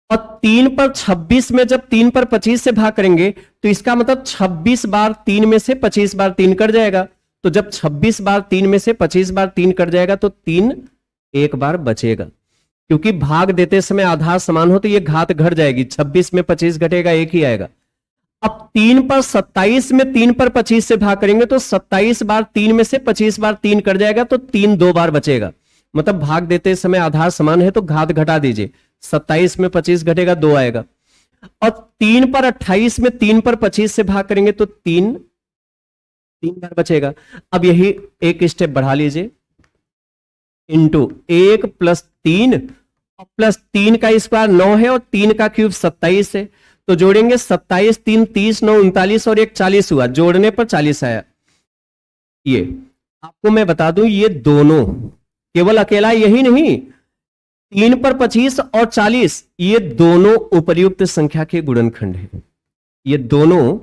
और 3 पर 26 में जब 3 पर 25 से भाग करेंगे तो इसका मतलब 26 बार 3 में से 25 बार 3 कट जाएगा। तो जब 26 बार 3 में से 25 बार 3 कट जाएगा तो 3 एक बार बचेगा, क्योंकि भाग देते समय आधार समान हो तो ये घात घट जाएगी। 26 में 25 घटेगा, एक ही आएगा। अब 3 पर 27 में 3 पर 25 से भाग करेंगे तो 27 बार 3 में से 25 बार 3 कट जाएगा, तो 3 दो बार बचेगा। मतलब भाग देते समय आधार समान है तो घात घटा दीजिए। 27 में 25 घटेगा, 2 आएगा। और 3 पर 28 में 3 पर 25 से भाग करेंगे तो 3 बार बचेगा। अब यही एक स्टेप बढ़ा लीजिए, इंटू 1 प्लस 3 और प्लस 3 का स्क्वायर 9 है और 3 का क्यूब 27 है। तो जोड़ेंगे 27 3 30 9 39 और एक 40 हुआ, जोड़ने पर 40 आया। ये आपको मैं बता दूं, ये दोनों, केवल अकेला यही नहीं, 3 पर 25 और 40, ये दोनों उपर्युक्त संख्या के गुणनखंड हैं। ये दोनों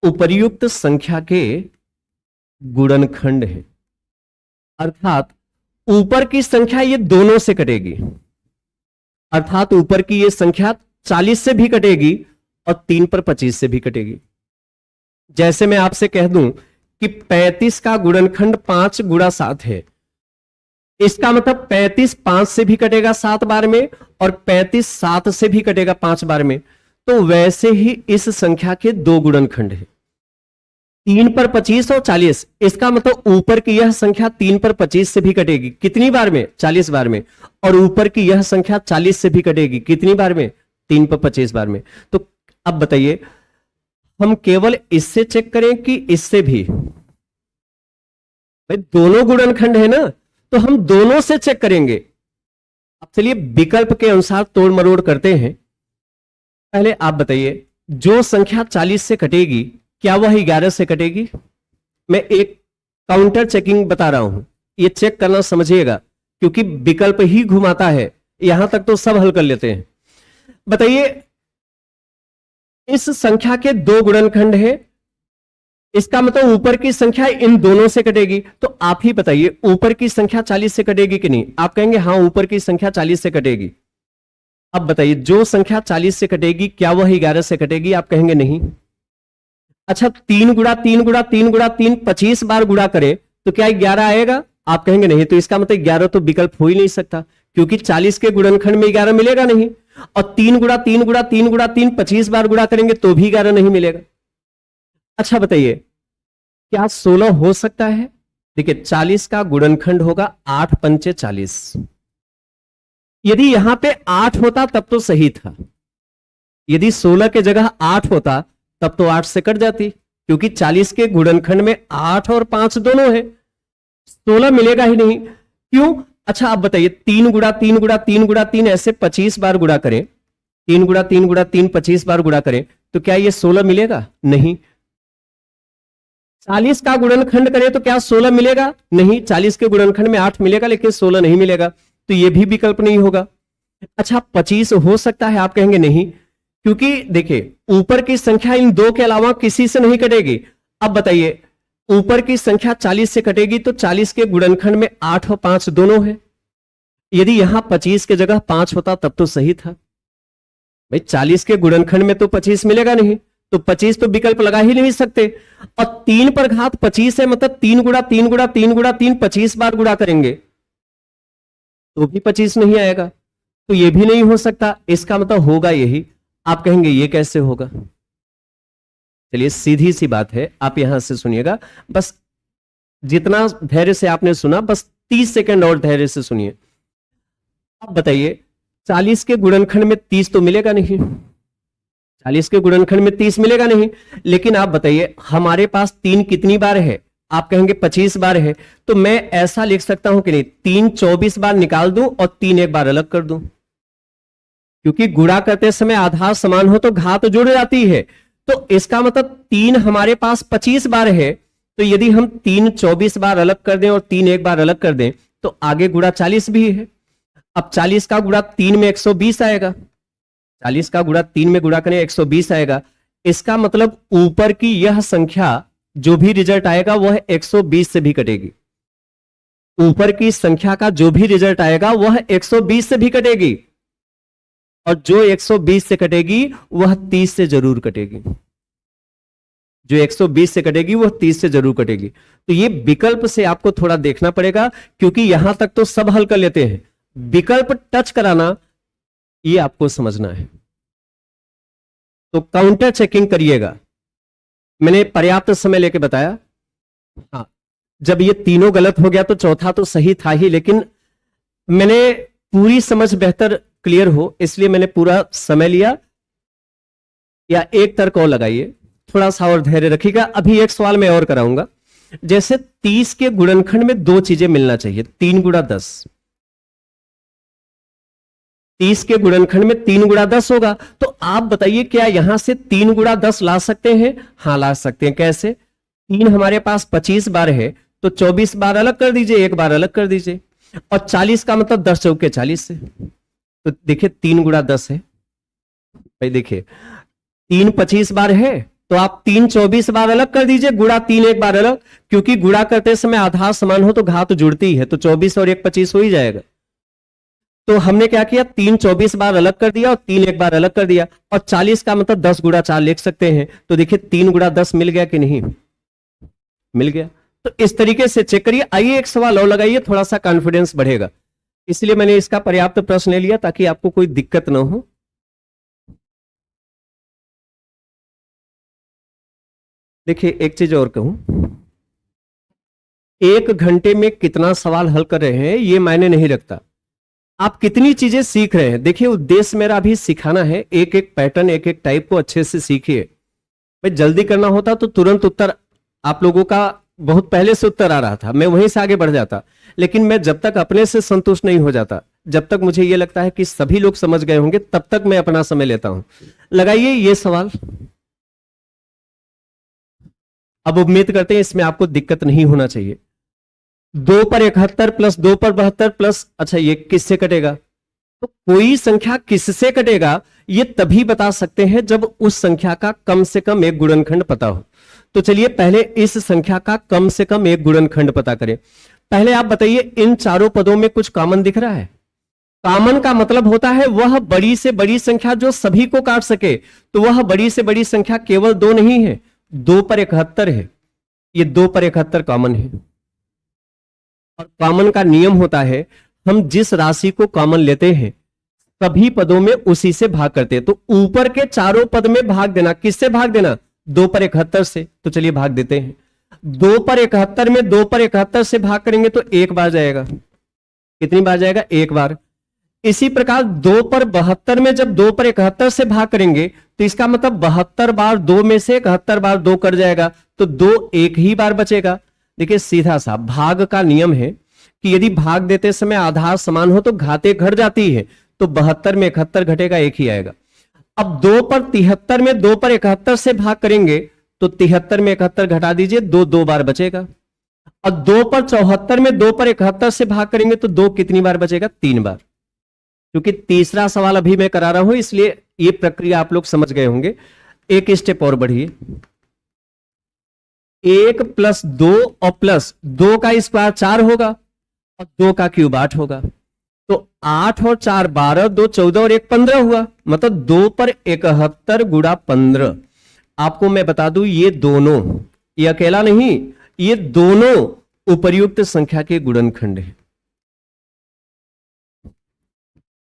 उपर्युक्त संख्या के गुणनखंड हैं। अर्थात ऊपर की संख्या ये दोनों से कटेगी, अर्थात ऊपर की ये संख्या 40 से भी कटेगी और 3 पर 25 से भी कटेगी। जैसे मैं आपसे कह दूं कि 35 का गुणनखंड 5 गुणा 7 है, इसका मतलब 35 5 से भी कटेगा 7 बार में और 35 7 से भी कटेगा 5 बार में। तो वैसे ही इस संख्या के दो गुणनखंड हैं, 3 पर 25 और 40। इसका मतलब ऊपर की यह संख्या 3 पर 25 से भी कटेगी, कितनी बार में? 40 बार में। और ऊपर की यह संख्या 40 से भी कटेगी, कितनी बार में? 3 पर 25 बार में। तो अब बताइए, हम केवल इससे चेक करें कि इससे भी? भाई दोनों गुणनखंड है ना, तो हम दोनों से चेक करेंगे। अब चलिए विकल्प के अनुसार तोड़ मरोड़ करते हैं। पहले आप बताइए, जो संख्या 40 से कटेगी क्या वह 11 से कटेगी? मैं एक काउंटर चेकिंग बता रहा हूं, ये चेक करना समझिएगा, क्योंकि विकल्प ही घुमाता है। यहां तक तो सब हल कर लेते हैं। बताइए, इस संख्या के दो गुणनखंड है, इसका मतलब ऊपर की संख्या इन दोनों से कटेगी। तो आप ही बताइए, ऊपर की संख्या 40 से कटेगी कि नहीं? आप कहेंगे हाँ, ऊपर की संख्या 40 से कटेगी। अब बताइए, जो संख्या 40 से कटेगी क्या वह 11 से कटेगी? आप कहेंगे नहीं। अच्छा, 3 गुणा 3 गुणा 3 गुणा 3 25 बार गुणा करें तो क्या 11 आएगा? आप कहेंगे नहीं। तो इसका मतलब 11 तो विकल्प हो ही नहीं सकता, क्योंकि 40 के गुणनखंड में 11 मिलेगा नहीं। और 3 गुणा 3 गुणा 3 गुणा 3 25 बार गुणा करेंगे तो भी 11 नहीं मिलेगा। अच्छा बताइए, क्या 16 हो सकता है? देखिए, 40 का गुणनखंड होगा 8 पंचे 40। यदि यहां पे 8 होता तब तो सही था। यदि 16 के जगह 8 होता तब तो 8 से कट जाती, क्योंकि 40 के गुणनखंड में 8 और 5 दोनों है। 16 मिलेगा ही नहीं। क्यों? अच्छा आप बताइए, 3 गुणा 3 गुणा 3 गुणा 3 ऐसे 25 बार गुणा करें, 3 गुणा 3 गुणा 3 25 बार गुणा करें तो क्या ये 16 मिलेगा? नहीं। 40 का गुणनखंड करें तो क्या 16 मिलेगा? नहीं। 40 के गुणनखंड में 8 मिलेगा लेकिन 16 नहीं मिलेगा, तो ये भी विकल्प नहीं होगा। अच्छा, 25 हो सकता है? आप कहेंगे नहीं, क्योंकि देखिए ऊपर की संख्या इन दो के अलावा किसी से नहीं कटेगी। अब बताइए, ऊपर की संख्या 40 से कटेगी तो 40 के गुणनखंड में 8 और 5 दोनों है। यदि यहां 25 के जगह 5 होता तब तो सही था। भाई 40 के गुणनखंड में तो 25 मिलेगा नहीं, तो 25 तो विकल्प लगा ही नहीं सकते। और 3 पर घात 25 है, मतलब 3 गुणा 3 गुणा 3 गुणा 3 25 बार गुणा करेंगे तो भी 25 नहीं आएगा, तो ये भी नहीं हो सकता। इसका मतलब होगा यही। आप कहेंगे ये कैसे होगा? चलिए, सीधी सी बात है, आप यहां से सुनिएगा। बस जितना धैर्य से आपने सुना, बस 30 सेकंड और धैर्य से सुनिए। अब बताइए, 40 के गुणनखंड में 30 तो मिलेगा नहीं, 40 के गुणनखंड में 30 मिलेगा नहीं। लेकिन आप बताइए, हमारे पास 3 कितनी बार है? आप कहेंगे 25 बार है। तो मैं ऐसा लिख सकता हूं कि नहीं, 3 24 बार निकाल दूं और 3 एक बार अलग कर दूं, क्योंकि गुणा करते समय आधार समान हो तो घात जुड़ जाती है। तो इसका मतलब 3 हमारे पास 25 बार है, तो यदि हम 3 24 बार अलग कर दें और 3 एक बार अलग कर दें तो आगे गुणा 40 भी है। अब 40 का गुणा 3 में 120 आएगा, 40 का गुणा 3 में गुणा करें 120 आएगा। इसका मतलब ऊपर की यह संख्या जो भी रिजल्ट आएगा वह 120 से भी कटेगी। ऊपर की संख्या का जो भी रिजल्ट आएगा वह 120 से भी कटेगी, और जो 120 से कटेगी वह 30 से जरूर कटेगी। जो 120 से कटेगी वह 30 से जरूर कटेगी। तो ये विकल्प से आपको थोड़ा देखना पड़ेगा, क्योंकि यहां तक तो सब हल कर लेते हैं, विकल्प टच कराना ये आपको समझना है। तो काउंटर चेकिंग करिएगा। मैंने पर्याप्त समय लेके बताया। हाँ, जब ये तीनों गलत हो गया तो चौथा तो सही था ही, लेकिन मैंने पूरी समझ बेहतर क्लियर हो इसलिए मैंने पूरा समय लिया। या एक तर्क और लगाइए, थोड़ा सा और धैर्य रखिएगा। अभी एक सवाल मैं और कराऊंगा। जैसे 30 के गुणनखंड में दो चीजें मिलना चाहिए, 3 गुणा 10। 30 के गुणनखंड में 3 गुणा 10 होगा, तो आप बताइए क्या यहां से 3 गुणा 10 ला सकते हैं? हाँ ला सकते हैं। कैसे? 3 हमारे पास 25 बार है, तो 24 बार अलग कर दीजिए, एक बार अलग कर दीजिए। और 40 का मतलब 10 चौके 40 से, तो देखिए 3 गुणा 10 है। भाई देखिए 3 25 बार है, तो आप 3 24 बार अलग कर दीजिए, गुणा 3 एक बार अलग, क्योंकि गुणा करते समय आधार समान हो तो घात जुड़ती है, तो 24 और 1 25 हो ही जाएगा। तो हमने क्या किया, 3 24 बार अलग कर दिया और 3 एक बार अलग कर दिया। और 40 का मतलब 10 गुणा 4 लिख सकते हैं। तो देखिए 3 गुणा 10 मिल गया कि नहीं? मिल गया। तो इस तरीके से चेक करिए। आइए एक सवाल और लगाइए, थोड़ा सा कॉन्फिडेंस बढ़ेगा, इसलिए मैंने इसका पर्याप्त प्रश्न ले लिया ताकि आपको कोई दिक्कत ना हो। देखिए एक चीज और कहूं, 1 घंटे में कितना सवाल हल कर रहे हैं ये मायने नहीं रखता, आप कितनी चीजें सीख रहे हैं। देखिए उद्देश्य मेरा अभी सिखाना है, एक एक पैटर्न एक एक टाइप को अच्छे से सीखिए। भाई जल्दी करना होता तो तुरंत उत्तर आप लोगों का बहुत पहले से उत्तर आ रहा था, मैं वहीं से आगे बढ़ जाता। लेकिन मैं जब तक अपने से संतुष्ट नहीं हो जाता, जब तक मुझे यह लगता है कि सभी लोग समझ गए होंगे तब तक मैं अपना समय लेता हूं। लगाइए ये सवाल। अब उम्मीद करते हैं इसमें आपको दिक्कत नहीं होना चाहिए। 2 पर 71 प्लस 2 पर 72 प्लस, अच्छा ये किससे कटेगा? तो कोई संख्या किससे कटेगा ये तभी बता सकते हैं जब उस संख्या का कम से कम एक गुणनखंड पता हो। तो चलिए पहले इस संख्या का कम से कम एक गुणनखंड पता करें। पहले आप बताइए, इन चारों पदों में कुछ कॉमन दिख रहा है? कॉमन का मतलब होता है वह बड़ी से बड़ी संख्या जो सभी को काट सके। तो वह बड़ी से बड़ी संख्या केवल 2 नहीं है, 2 पर 71 है। ये 2 पर 71 कॉमन है। और कॉमन का नियम होता है, हम जिस राशि को कॉमन लेते हैं सभी पदों में उसी से भाग करते हैं। तो ऊपर के चारों पद में भाग देना, किससे भाग देना? 2 पर 71 से। तो चलिए भाग देते हैं। 2 पर 71 में 2 पर 71 से भाग करेंगे तो एक बार जाएगा। कितनी बार जाएगा? एक बार। इसी प्रकार 2 पर 72 में जब 2 पर 71 से भाग करेंगे तो इसका मतलब 72 बार 2 में से 71 बार 2 कर जाएगा, तो 2 एक ही बार बचेगा। देखिए सीधा सा भाग का नियम है कि यदि भाग देते समय आधार समान हो तो घाते घट जाती है। तो 72 में 71 घटेगा, एक ही आएगा। अब 2 पर 73 में 2 पर 71 से भाग करेंगे तो 73 में 71 घटा दीजिए, 2 2 बार बचेगा। और 2 पर 74 में 2 पर 71 से भाग करेंगे तो 2 कितनी बार बचेगा? 3 बार। क्योंकि तीसरा सवाल अभी मैं करा रहा हूं इसलिए ये प्रक्रिया आप लोग समझ गए होंगे। एक स्टेप और बढ़िए। 1 प्लस 2 और प्लस 2 का स्क्वायर 4 होगा और 2 का क्यूब 8 होगा। तो 8 और 4 12, 2 14 और 1 15 हुआ। मतलब 2 पर 71 गुणा 15। आपको मैं बता दूं ये दोनों, ये अकेला नहीं, ये दोनों उपर्युक्त संख्या के गुणनखंड है।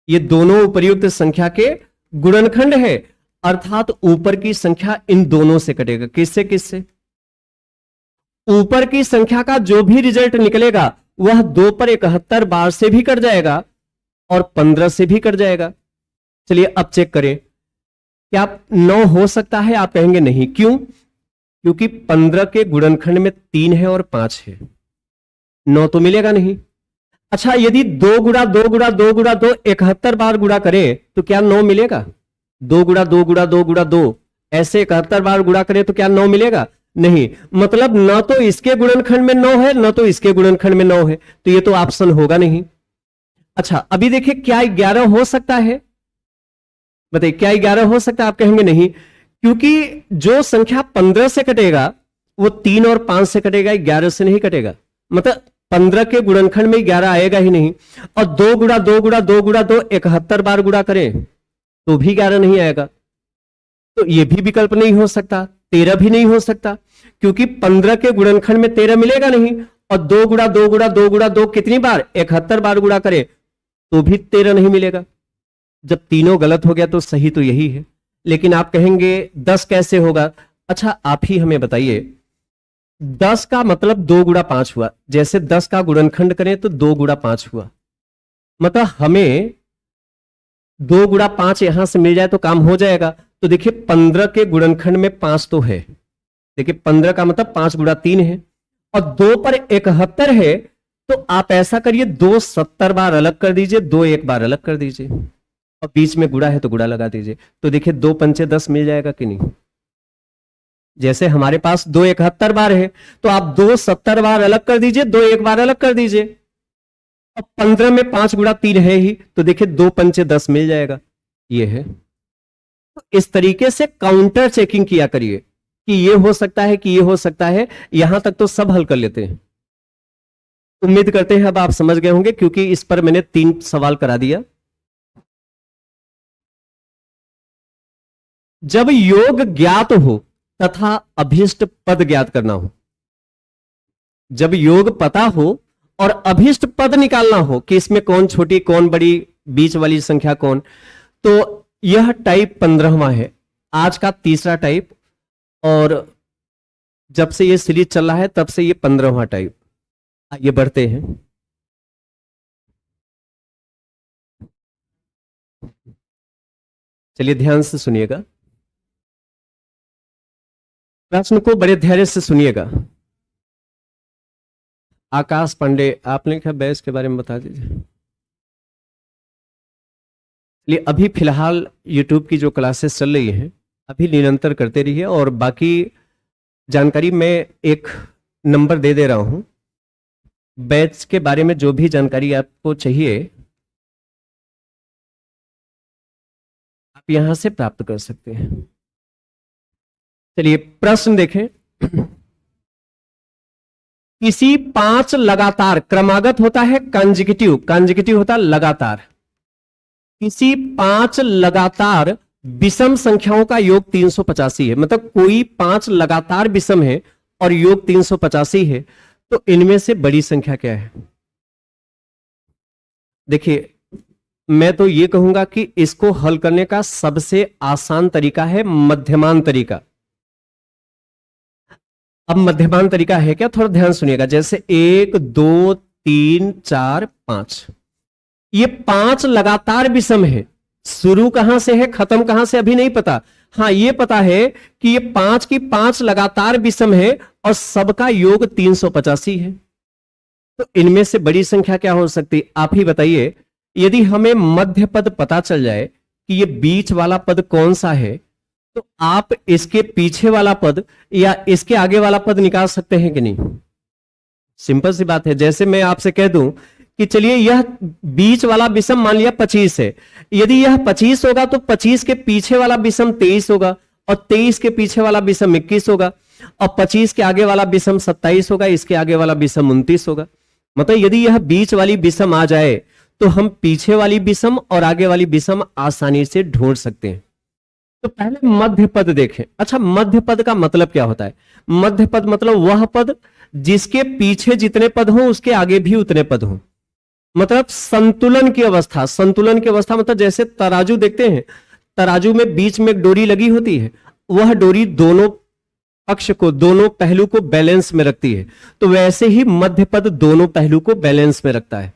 ये दोनों उपर्युक्त संख्या के गुणनखंड है। अर्थात ऊपर की संख्या इन दोनों से कटेगा। किससे किससे? ऊपर की संख्या का जो भी रिजल्ट निकलेगा वह 2 पर 71 बार से भी कट जाएगा और 15 से भी कट जाएगा। चलिए अब चेक करें, क्या 9 हो सकता है? आप कहेंगे नहीं। क्यों? क्योंकि 15 के गुणनखंड में 3 है और 5 है, 9 तो मिलेगा नहीं। अच्छा यदि 2 गुणा 2 गुणा 2 गुणा 2 71 बार गुणा करें तो क्या 9 मिलेगा? 2 गुणा 2 गुणा 2 गुणा 2 ऐसे 71 बार गुणा करें तो क्या 9 मिलेगा? नहीं। मतलब न तो इसके गुणनखंड में 9 है न तो इसके गुणनखंड में 9 है, तो ये तो ऑप्शन होगा नहीं। अच्छा अभी देखिए, क्या 11 हो सकता है? बताइए क्या 11 हो सकता है? आप कहेंगे नहीं, क्योंकि जो संख्या 15 से कटेगा वो 3 और 5 से कटेगा, 11 से नहीं कटेगा। मतलब 15 के गुणनखंड में 11 आएगा ही नहीं। और 2 गुणा 2 गुणा 2 गुणा 2 71 बार गुणा करें तो भी 11 नहीं आएगा। तो ये भी विकल्प नहीं हो सकता। 13 भी नहीं हो सकता, क्योंकि 15 के गुणनखंड में 13 मिलेगा नहीं। और 2 गुणा 2 गुणा 2 गुणा 2 कितनी बार? 71 बार गुणा करें तो भी 13 नहीं मिलेगा। जब तीनों गलत हो गया तो सही तो यही है। लेकिन आप कहेंगे 10 कैसे होगा? अच्छा आप ही हमें बताइए, 10 का मतलब 2 गुणा 5 हुआ। जैसे 10 का गुणनखंड करें तो 2 गुणा 5 हुआ। मतलब हमें 2 गुणा 5 यहां से मिल जाए तो काम हो जाएगा। तो देखिए 15 के गुणनखंड में 5 तो है। देखिए 15 का मतलब 5 गुणा 3 है और 2 पर 71 है। तो आप ऐसा करिए, 2 70 बार अलग कर दीजिए, 2 एक बार अलग कर दीजिए और बीच में गुणा है तो गुणा लगा दीजिए। तो देखिए 2 पंचे 10 मिल जाएगा कि नहीं? जैसे हमारे पास 2 71 बार है तो आप 2 70 बार अलग कर दीजिए, 2 एक बार अलग कर दीजिए। अब 15 में 5 गुणा 3 है ही, तो देखिए 2 पंचे 10 मिल जाएगा। ये है। तो इस तरीके से काउंटर चेकिंग किया करिए कि ये हो सकता है कि ये हो सकता है। यहां तक तो सब हल कर लेते हैं। उम्मीद करते हैं अब आप समझ गए होंगे, क्योंकि इस पर मैंने 3 सवाल करा दिया। जब योग ज्ञात हो तथा अभीष्ट पद ज्ञात करना हो, जब योग पता हो और अभीष्ट पद निकालना हो कि इसमें कौन छोटी कौन बड़ी, बीच वाली संख्या कौन, तो यह टाइप 15वां है, आज का तीसरा टाइप। और जब से ये सीरीज चल रहा है तब से ये 15वां टाइप। आइए बढ़ते हैं। चलिए ध्यान से सुनिएगा, प्रश्न को बड़े धैर्य से सुनिएगा। आकाश पांडे, आपने क्या बैच के बारे में बता दीजिए। लिए अभी फिलहाल YouTube की जो क्लासेस चल रही हैं अभी निरंतर करते रहिए, और बाकी जानकारी मैं एक नंबर दे दे रहा हूं, बैच के बारे में जो भी जानकारी आपको चाहिए आप यहां से प्राप्त कर सकते हैं। चलिए प्रश्न देखें। किसी 5 लगातार, क्रमागत होता है कंजिक्यूटिव, कंजिक्यूटिव होता है लगातार, किसी 5 लगातार विषम संख्याओं का योग 385 है। मतलब कोई 5 लगातार विषम है और योग 385 है, तो इनमें से बड़ी संख्या क्या है? देखिए मैं तो ये कहूंगा कि इसको हल करने का सबसे आसान तरीका है मध्यमान तरीका। अब मध्यमान तरीका है क्या, थोड़ा ध्यान सुनिएगा। जैसे 1 2 3 4 5, ये 5 लगातार विषम है, शुरू कहां से है खत्म कहां से अभी नहीं पता। हाँ ये पता है कि ये 5 की 5 लगातार विषम है और सबका योग 385 है। तो इनमें से बड़ी संख्या क्या हो सकती, आप ही बताइए। यदि हमें मध्य पद पता चल जाए कि ये बीच वाला पद कौन सा है, तो आप इसके पीछे वाला पद या इसके आगे वाला पद निकाल सकते हैं कि नहीं? सिंपल सी बात है। जैसे मैं आपसे कह दूं कि चलिए यह बीच वाला विषम मान लिया 25 है, यदि यह 25 होगा तो 25 के पीछे वाला विषम 23 होगा, और 23 के पीछे वाला विषम 21 होगा, और 25 के आगे वाला विषम 27 होगा, इसके आगे वाला विषम 29 होगा। मतलब यदि यह बीच वाली विषम आ जाए तो हम पीछे वाली विषम और आगे वाली विषम आसानी से ढूंढ सकते हैं। तो पहले मध्य पद देखें। अच्छा मध्य पद का मतलब क्या होता है? मध्य पद मतलब वह पद जिसके पीछे जितने पद हों उसके आगे भी उतने पद हों। मतलब संतुलन की अवस्था। संतुलन की अवस्था मतलब जैसे तराजू देखते हैं, तराजू में बीच में एक डोरी लगी होती है, वह डोरी दोनों पक्ष को, दोनों पहलू को बैलेंस में रखती है। तो वैसे ही मध्य पद दोनों पहलू को बैलेंस में रखता है।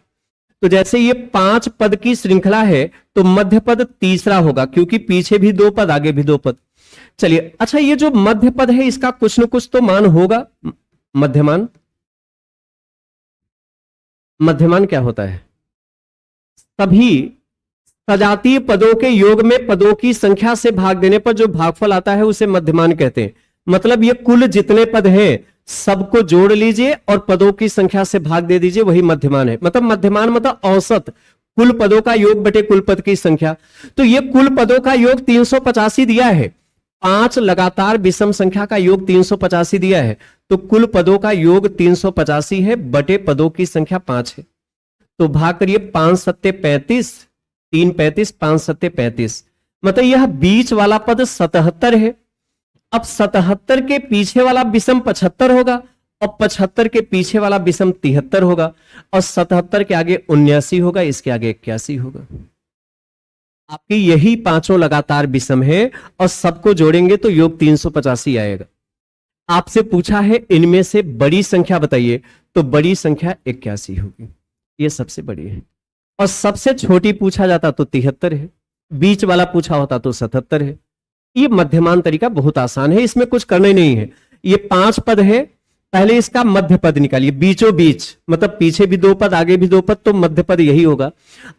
तो जैसे ये 5 पद की श्रृंखला है तो मध्य पद तीसरा होगा, क्योंकि पीछे भी 2 पद आगे भी 2 पद। चलिए अच्छा ये जो मध्य पद है इसका कुछ न कुछ तो मान होगा। मध्यमान, मध्यमान क्या होता है? सभी सजातीय पदों के योग में पदों की संख्या से भाग देने पर जो भागफल आता है उसे मध्यमान कहते हैं। मतलब ये कुल जितने पद हैं सबको जोड़ लीजिए और पदों की संख्या से भाग दे दीजिए, वही मध्यमान है। मतलब मध्यमान मतलब औसत, कुल पदों का योग बटे कुल पद की संख्या। तो ये कुल पदों का योग 385 दिया है, 5 लगातार विषम संख्या का योग 385 दिया है, तो कुल पदों का योग 385 है बटे पदों की संख्या 5 है। तो भाग करिए, 5 सत्ते 35, 3 35, 5 सत्ते 35। मतलब यह बीच वाला पद 77 है। अब 77 के पीछे वाला विषम 75 होगा, और 75 के पीछे वाला विषम 73 होगा, और 77 के आगे 79 होगा, इसके आगे 81 होगा। आपकी यही पांचों लगातार विषम है और सबको जोड़ेंगे तो योग 385 आएगा। आपसे पूछा है इनमें से बड़ी संख्या बताइए, तो बड़ी संख्या 81 होगी, ये सबसे बड़ी है। और सबसे छोटी पूछा जाता तो 73 है, बीच वाला पूछा होता तो 77 है। ये मध्यमान तरीका बहुत आसान है, इसमें कुछ करना ही नहीं है। ये 5 पद है, पहले इसका मध्य पद निकालिए, बीचों बीच मतलब पीछे भी 2 पद आगे भी 2 पद, तो मध्य पद यही होगा।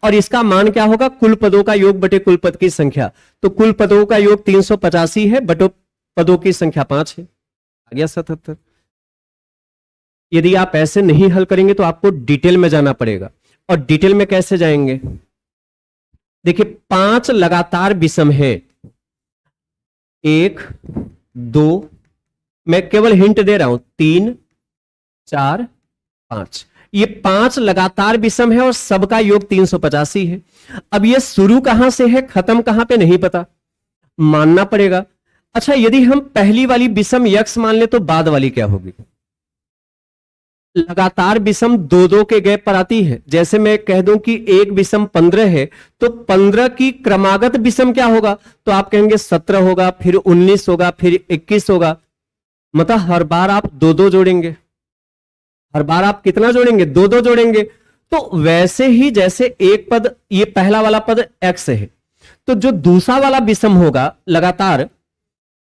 और इसका मान क्या होगा? कुल पदों का योग बटे कुल पद की संख्या। तो कुल पदों का योग 385 है बटे पदों की संख्या 5 है, आ गया 77। यदि आप ऐसे नहीं हल करेंगे तो आपको डिटेल में जाना पड़ेगा। और डिटेल में कैसे जाएंगे? देखिए 5 लगातार विषम है, 1 2, मैं केवल हिंट दे रहा हूं, 3 4 5, ये 5 लगातार विषम है और सबका योग 385 है। अब ये शुरू कहां से है खत्म कहां पे नहीं पता, मानना पड़ेगा। अच्छा यदि हम पहली वाली विषम यक्स मान ले तो बाद वाली क्या होगी? लगातार विषम 2-2 के गैप पर आती है। जैसे मैं कह दूं कि एक विषम 15 है, तो 15 की क्रमागत विषम क्या होगा? तो आप कहेंगे 17 होगा, फिर 19 होगा, फिर 21 होगा। मतलब हर बार आप 2-2 जोड़ेंगे, हर बार आप कितना जोड़ेंगे? 2-2 जोड़ेंगे। तो वैसे ही जैसे एक पद, ये पहला वाला पद x है, तो जो दूसरा वाला विषम होगा लगातार,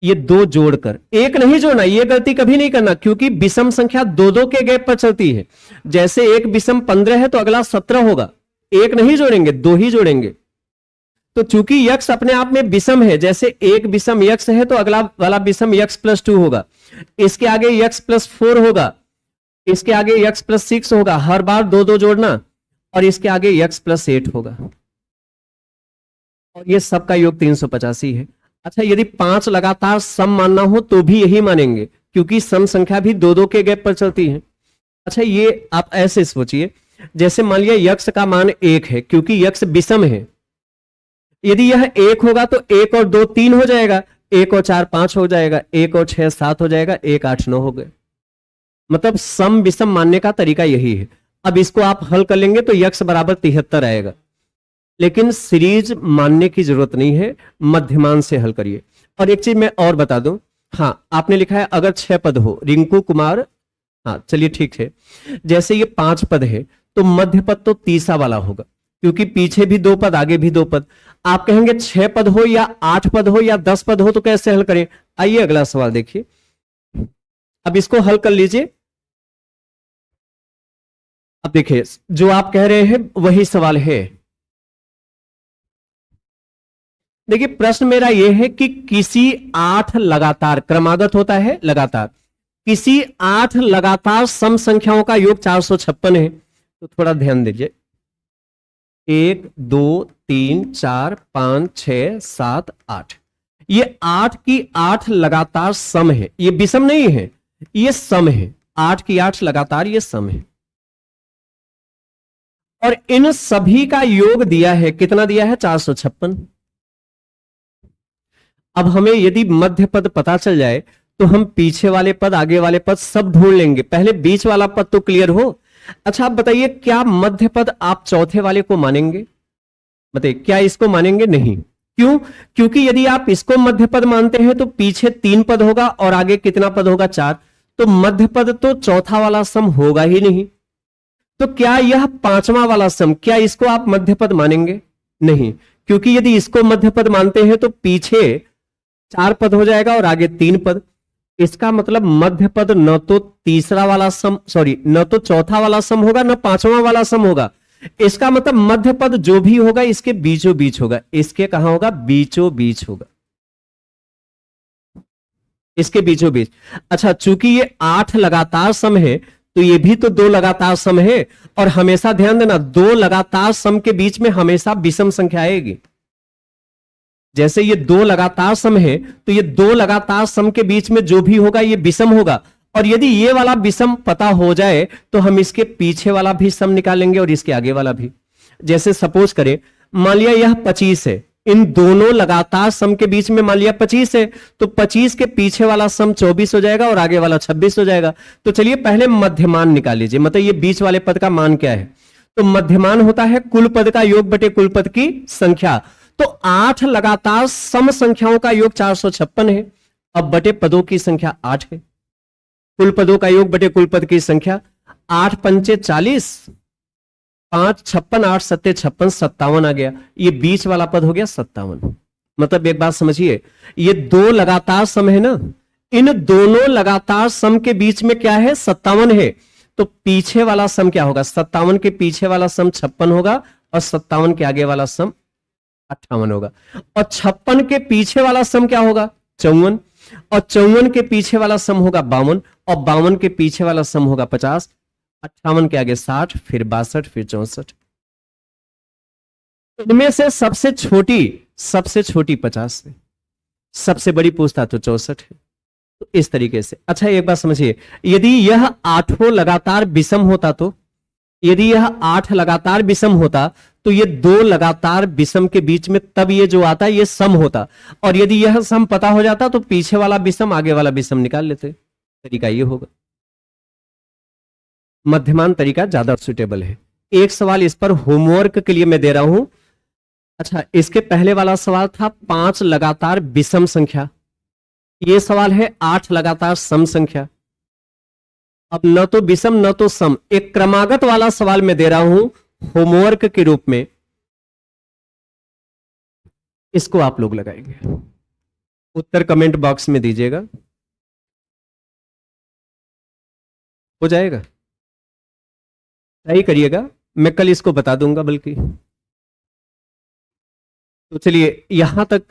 ये 2 जोड़कर, एक नहीं जोड़ना, ये गलती कभी नहीं करना, क्योंकि विषम संख्या 2-2 के गैप पर चलती है। जैसे एक विषम 15 है तो अगला 17 होगा, एक नहीं जोड़ेंगे, 2 ही जोड़ेंगे। तो चूंकि यक्स अपने आप में विषम है, जैसे एक विषम यक्स है तो अगला वाला विषम यक्स प्लस 2 होगा, इसके आगे यक्स प्लस 4 होगा, इसके आगे यक्स प्लस 6 होगा, हर बार दो दो जोड़ना, और इसके आगे यक्स प्लस 8 होगा, और ये सबका योग 385 है। अच्छा, यदि 5 लगातार सम मानना हो तो भी यही मानेंगे, क्योंकि सम संख्या भी दो दो के गैप पर चलती है। अच्छा, ये आप ऐसे सोचिए, जैसे मान लिया यक्स का मान 1 है, क्योंकि यक्स विषम है, यदि यह 1 होगा तो 1 और 2 3 हो जाएगा, 1 और 4 5 हो जाएगा, 1 और 6 7 हो जाएगा, 1 8 9 हो गए। मतलब सम विषम मानने का तरीका यही है। अब इसको आप हल कर लेंगे तो यक्स बराबर 73 आएगा, लेकिन सीरीज मानने की जरूरत नहीं है, मध्यमान से हल करिए। और एक चीज मैं और बता दूं, हाँ आपने लिखा है अगर 6 पद हो, रिंकू कुमार, हाँ चलिए ठीक है, जैसे ये 5 पद है तो मध्य पद तो तीसरा वाला होगा, क्योंकि पीछे भी 2 पद आगे भी 2 पद। आप कहेंगे 6 पद हो या 8 पद हो या 10 पद हो तो कैसे हल करें? आइए अगला सवाल देखिए, अब इसको हल कर लीजिए। अब देखिए, जो आप कह रहे हैं वही सवाल है। देखिए, प्रश्न मेरा यह है कि किसी 8 लगातार, क्रमागत होता है लगातार, किसी 8 लगातार सम संख्याओं का योग 456 है। तो थोड़ा ध्यान दीजिए, 1 2 3 4 5 6 7 8, ये 8 की 8 लगातार सम है, ये विषम नहीं है, ये सम है, 8 की 8 लगातार ये सम है, और इन सभी का योग दिया है, कितना दिया है? 456। अब हमें यदि मध्य पद पता चल जाए तो हम पीछे वाले पद आगे वाले पद सब ढूंढ लेंगे, पहले बीच वाला पद तो क्लियर हो। अच्छा, आप बताइए क्या मध्य पद आप चौथे वाले को मानेंगे? बताइए, क्या इसको मानेंगे? नहीं। क्यों? क्योंकि यदि आप इसको मध्य पद मानते हैं तो पीछे 3 पद होगा और आगे कितना पद होगा? 4, तो मध्य पद तो चौथा वाला सम होगा ही नहीं। तो क्या यह 5वां वाला सम, क्या इसको आप मध्य पद मानेंगे? नहीं, क्योंकि यदि इसको मध्य पद मानते हैं तो पीछे 4 पद हो जाएगा और आगे 3 पद। इसका मतलब मध्य पद न तो तीसरा वाला सम, सॉरी, न तो चौथा वाला सम होगा, न 5वां वाला सम होगा। इसका मतलब मध्य पद जो भी होगा इसके बीचों बीच होगा। इसके कहां होगा? बीचों बीच होगा, इसके बीचों बीच। अच्छा, चूंकि ये 8 लगातार सम है तो ये भी तो 2 लगातार सम है, और हमेशा ध्यान देना 2 लगातार सम के बीच में हमेशा विषम संख्या आएगी। जैसे ये 2 लगातार सम है तो ये 2 लगातार सम के बीच में जो भी होगा ये विषम होगा, और यदि ये वाला विषम पता हो जाए तो हम इसके पीछे वाला भी सम निकालेंगे और इसके आगे वाला भी। जैसे सपोज करें, मान लिया यह 25 है, इन दोनों लगातार सम के बीच में मान लिया 25 है, तो 25 के पीछे वाला सम 24 हो जाएगा और आगे वाला 26 हो जाएगा। तो चलिए पहले मध्यमान निकाल लीजिए, मतलब ये बीच वाले पद का मान क्या है? तो मध्यमान होता है कुल पद का योग बटे कुल पद की संख्या। तो 8 लगातार सम संख्याओं का योग 456 है, अब बटे पदों की संख्या 8 है, कुल पदों का योग बटे कुल पद की संख्या 8 पंचे 40, 5 56, 8 सत्ते 56, 57 आ गया। ये बीच वाला पद हो गया 57। मतलब एक बात समझिए, ये 2 लगातार सम है ना, इन दोनों लगातार सम के बीच में क्या है? 57 है। तो पीछे वाला सम क्या होगा? 57 के पीछे वाला सम 56 होगा और 57 के आगे वाला सम 58 होगा, और 56 के पीछे वाला सम क्या होगा? 54, और 54 के पीछे वाला सम होगा 52, और 52 के पीछे वाला सम होगा 50, 58 के आगे 60, फिर 62, फिर 64। इनमें से सबसे छोटी 50 है, सबसे बड़ी पूछता तो 64 है। तो इस तरीके से। अच्छा, एक बात समझिए, यदि यह 8 लगातार विषम होता तो, यदि यह 8 लगातार विषम होता तो ये 2 लगातार विषम के बीच में तब ये जो आता ये सम होता, और यदि यह सम पता हो जाता तो पीछे वाला विषम आगे वाला विषम निकाल लेते। तरीका ये होगा, मध्यमान तरीका ज्यादा सुटेबल है। एक सवाल इस पर होमवर्क के लिए मैं दे रहा हूं। अच्छा, इसके पहले वाला सवाल था 5 लगातार विषम संख्या, ये सवाल है 8 लगातार सम संख्या। अब न तो विषम न तो सम, एक क्रमागत वाला सवाल मैं दे रहा हूं होमवर्क के रूप में, इसको आप लोग लगाएंगे, उत्तर कमेंट बॉक्स में दीजिएगा, हो जाएगा। ट्राई करिएगा, मैं कल इसको बता दूंगा बल्कि। तो चलिए यहां तक,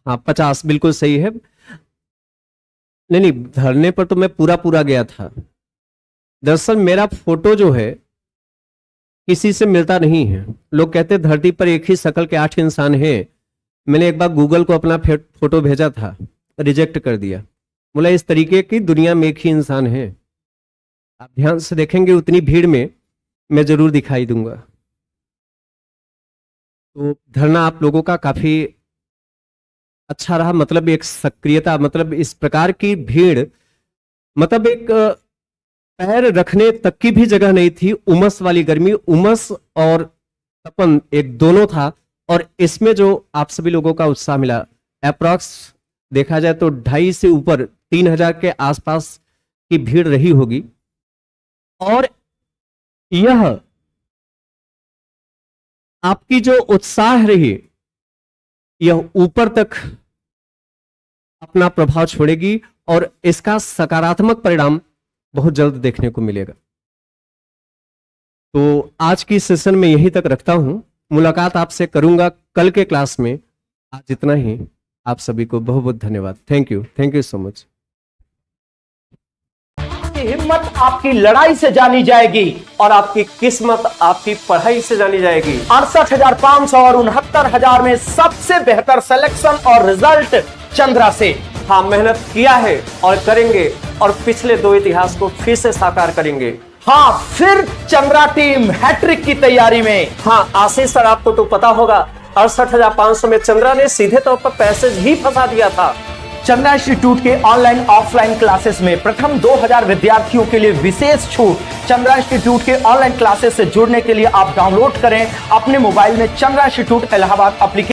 हाँ 50 बिल्कुल सही है। नहीं नहीं, धरने पर तो मैं पूरा पूरा गया था। दरअसल मेरा फोटो जो है किसी से मिलता नहीं है। लोग कहते हैं धरती पर एक ही शक्ल के 8 इंसान हैं। मैंने एक बार गूगल को अपना फोटो भेजा था, रिजेक्ट कर दिया। बोला इस तरीके की दुनिया में एक ही इंसान है। आप ध्यान से देखेंगे उतनी भीड़ में मैं जरूर दिखाई दूंगा। तो धरना आप लोगों का काफी अच्छा रहा, मतलब एक सक्रियता, मतलब इस प्रकार की भीड़, मतलब एक पैर रखने तक की भी जगह नहीं थी। उमस वाली गर्मी, उमस और तपन एक दोनों था। और इसमें जो आप सभी लोगों का उत्साह मिला, अप्रॉक्स देखा जाए तो 2.5 से ऊपर 3,000 के आसपास की भीड़ रही होगी। और यह आपकी जो उत्साह रही, यह ऊपर तक अपना प्रभाव छोड़ेगी और इसका सकारात्मक परिणाम बहुत जल्द देखने को मिलेगा। तो आज की सेशन में यहीं तक रखता हूं। मुलाकात आपसे करूंगा कल के क्लास में। आज इतना ही। आप सभी को बहुत बहुत धन्यवाद। Thank you so much. हिम्मत आपकी लड़ाई से जानी जाएगी और आपकी किस्मत आपकी पढ़ाई से जानी जाएगी। 68,500 और 69,000 में सबसे बेहतर सिलेक्शन और रिजल्ट चंद्रा से। हाँ, मेहनत किया है और करेंगे और पिछले 2 इतिहास को फिर से साकार करेंगे। हाँ, फिर चंद्रा टीम हैट्रिक की तैयारी में। हाँ, आशीष सर आपको तो पता होगा 68,500 में चंद्रा ने सीधे तौर पर पैसेज ही फंसा दिया था। चंद्रा इंस्टीट्यूट के ऑनलाइन ऑफलाइन क्लासेस में प्रथम 2000 विद्यार्थियों के लिए विशेष छूट। चंद्रा इंस्टीट्यूट के ऑनलाइन क्लासेस से जुड़ने के लिए आप डाउनलोड करें अपने मोबाइल में चंद्रा इंस्टीट्यूट इलाहाबाद एप्लीकेशन।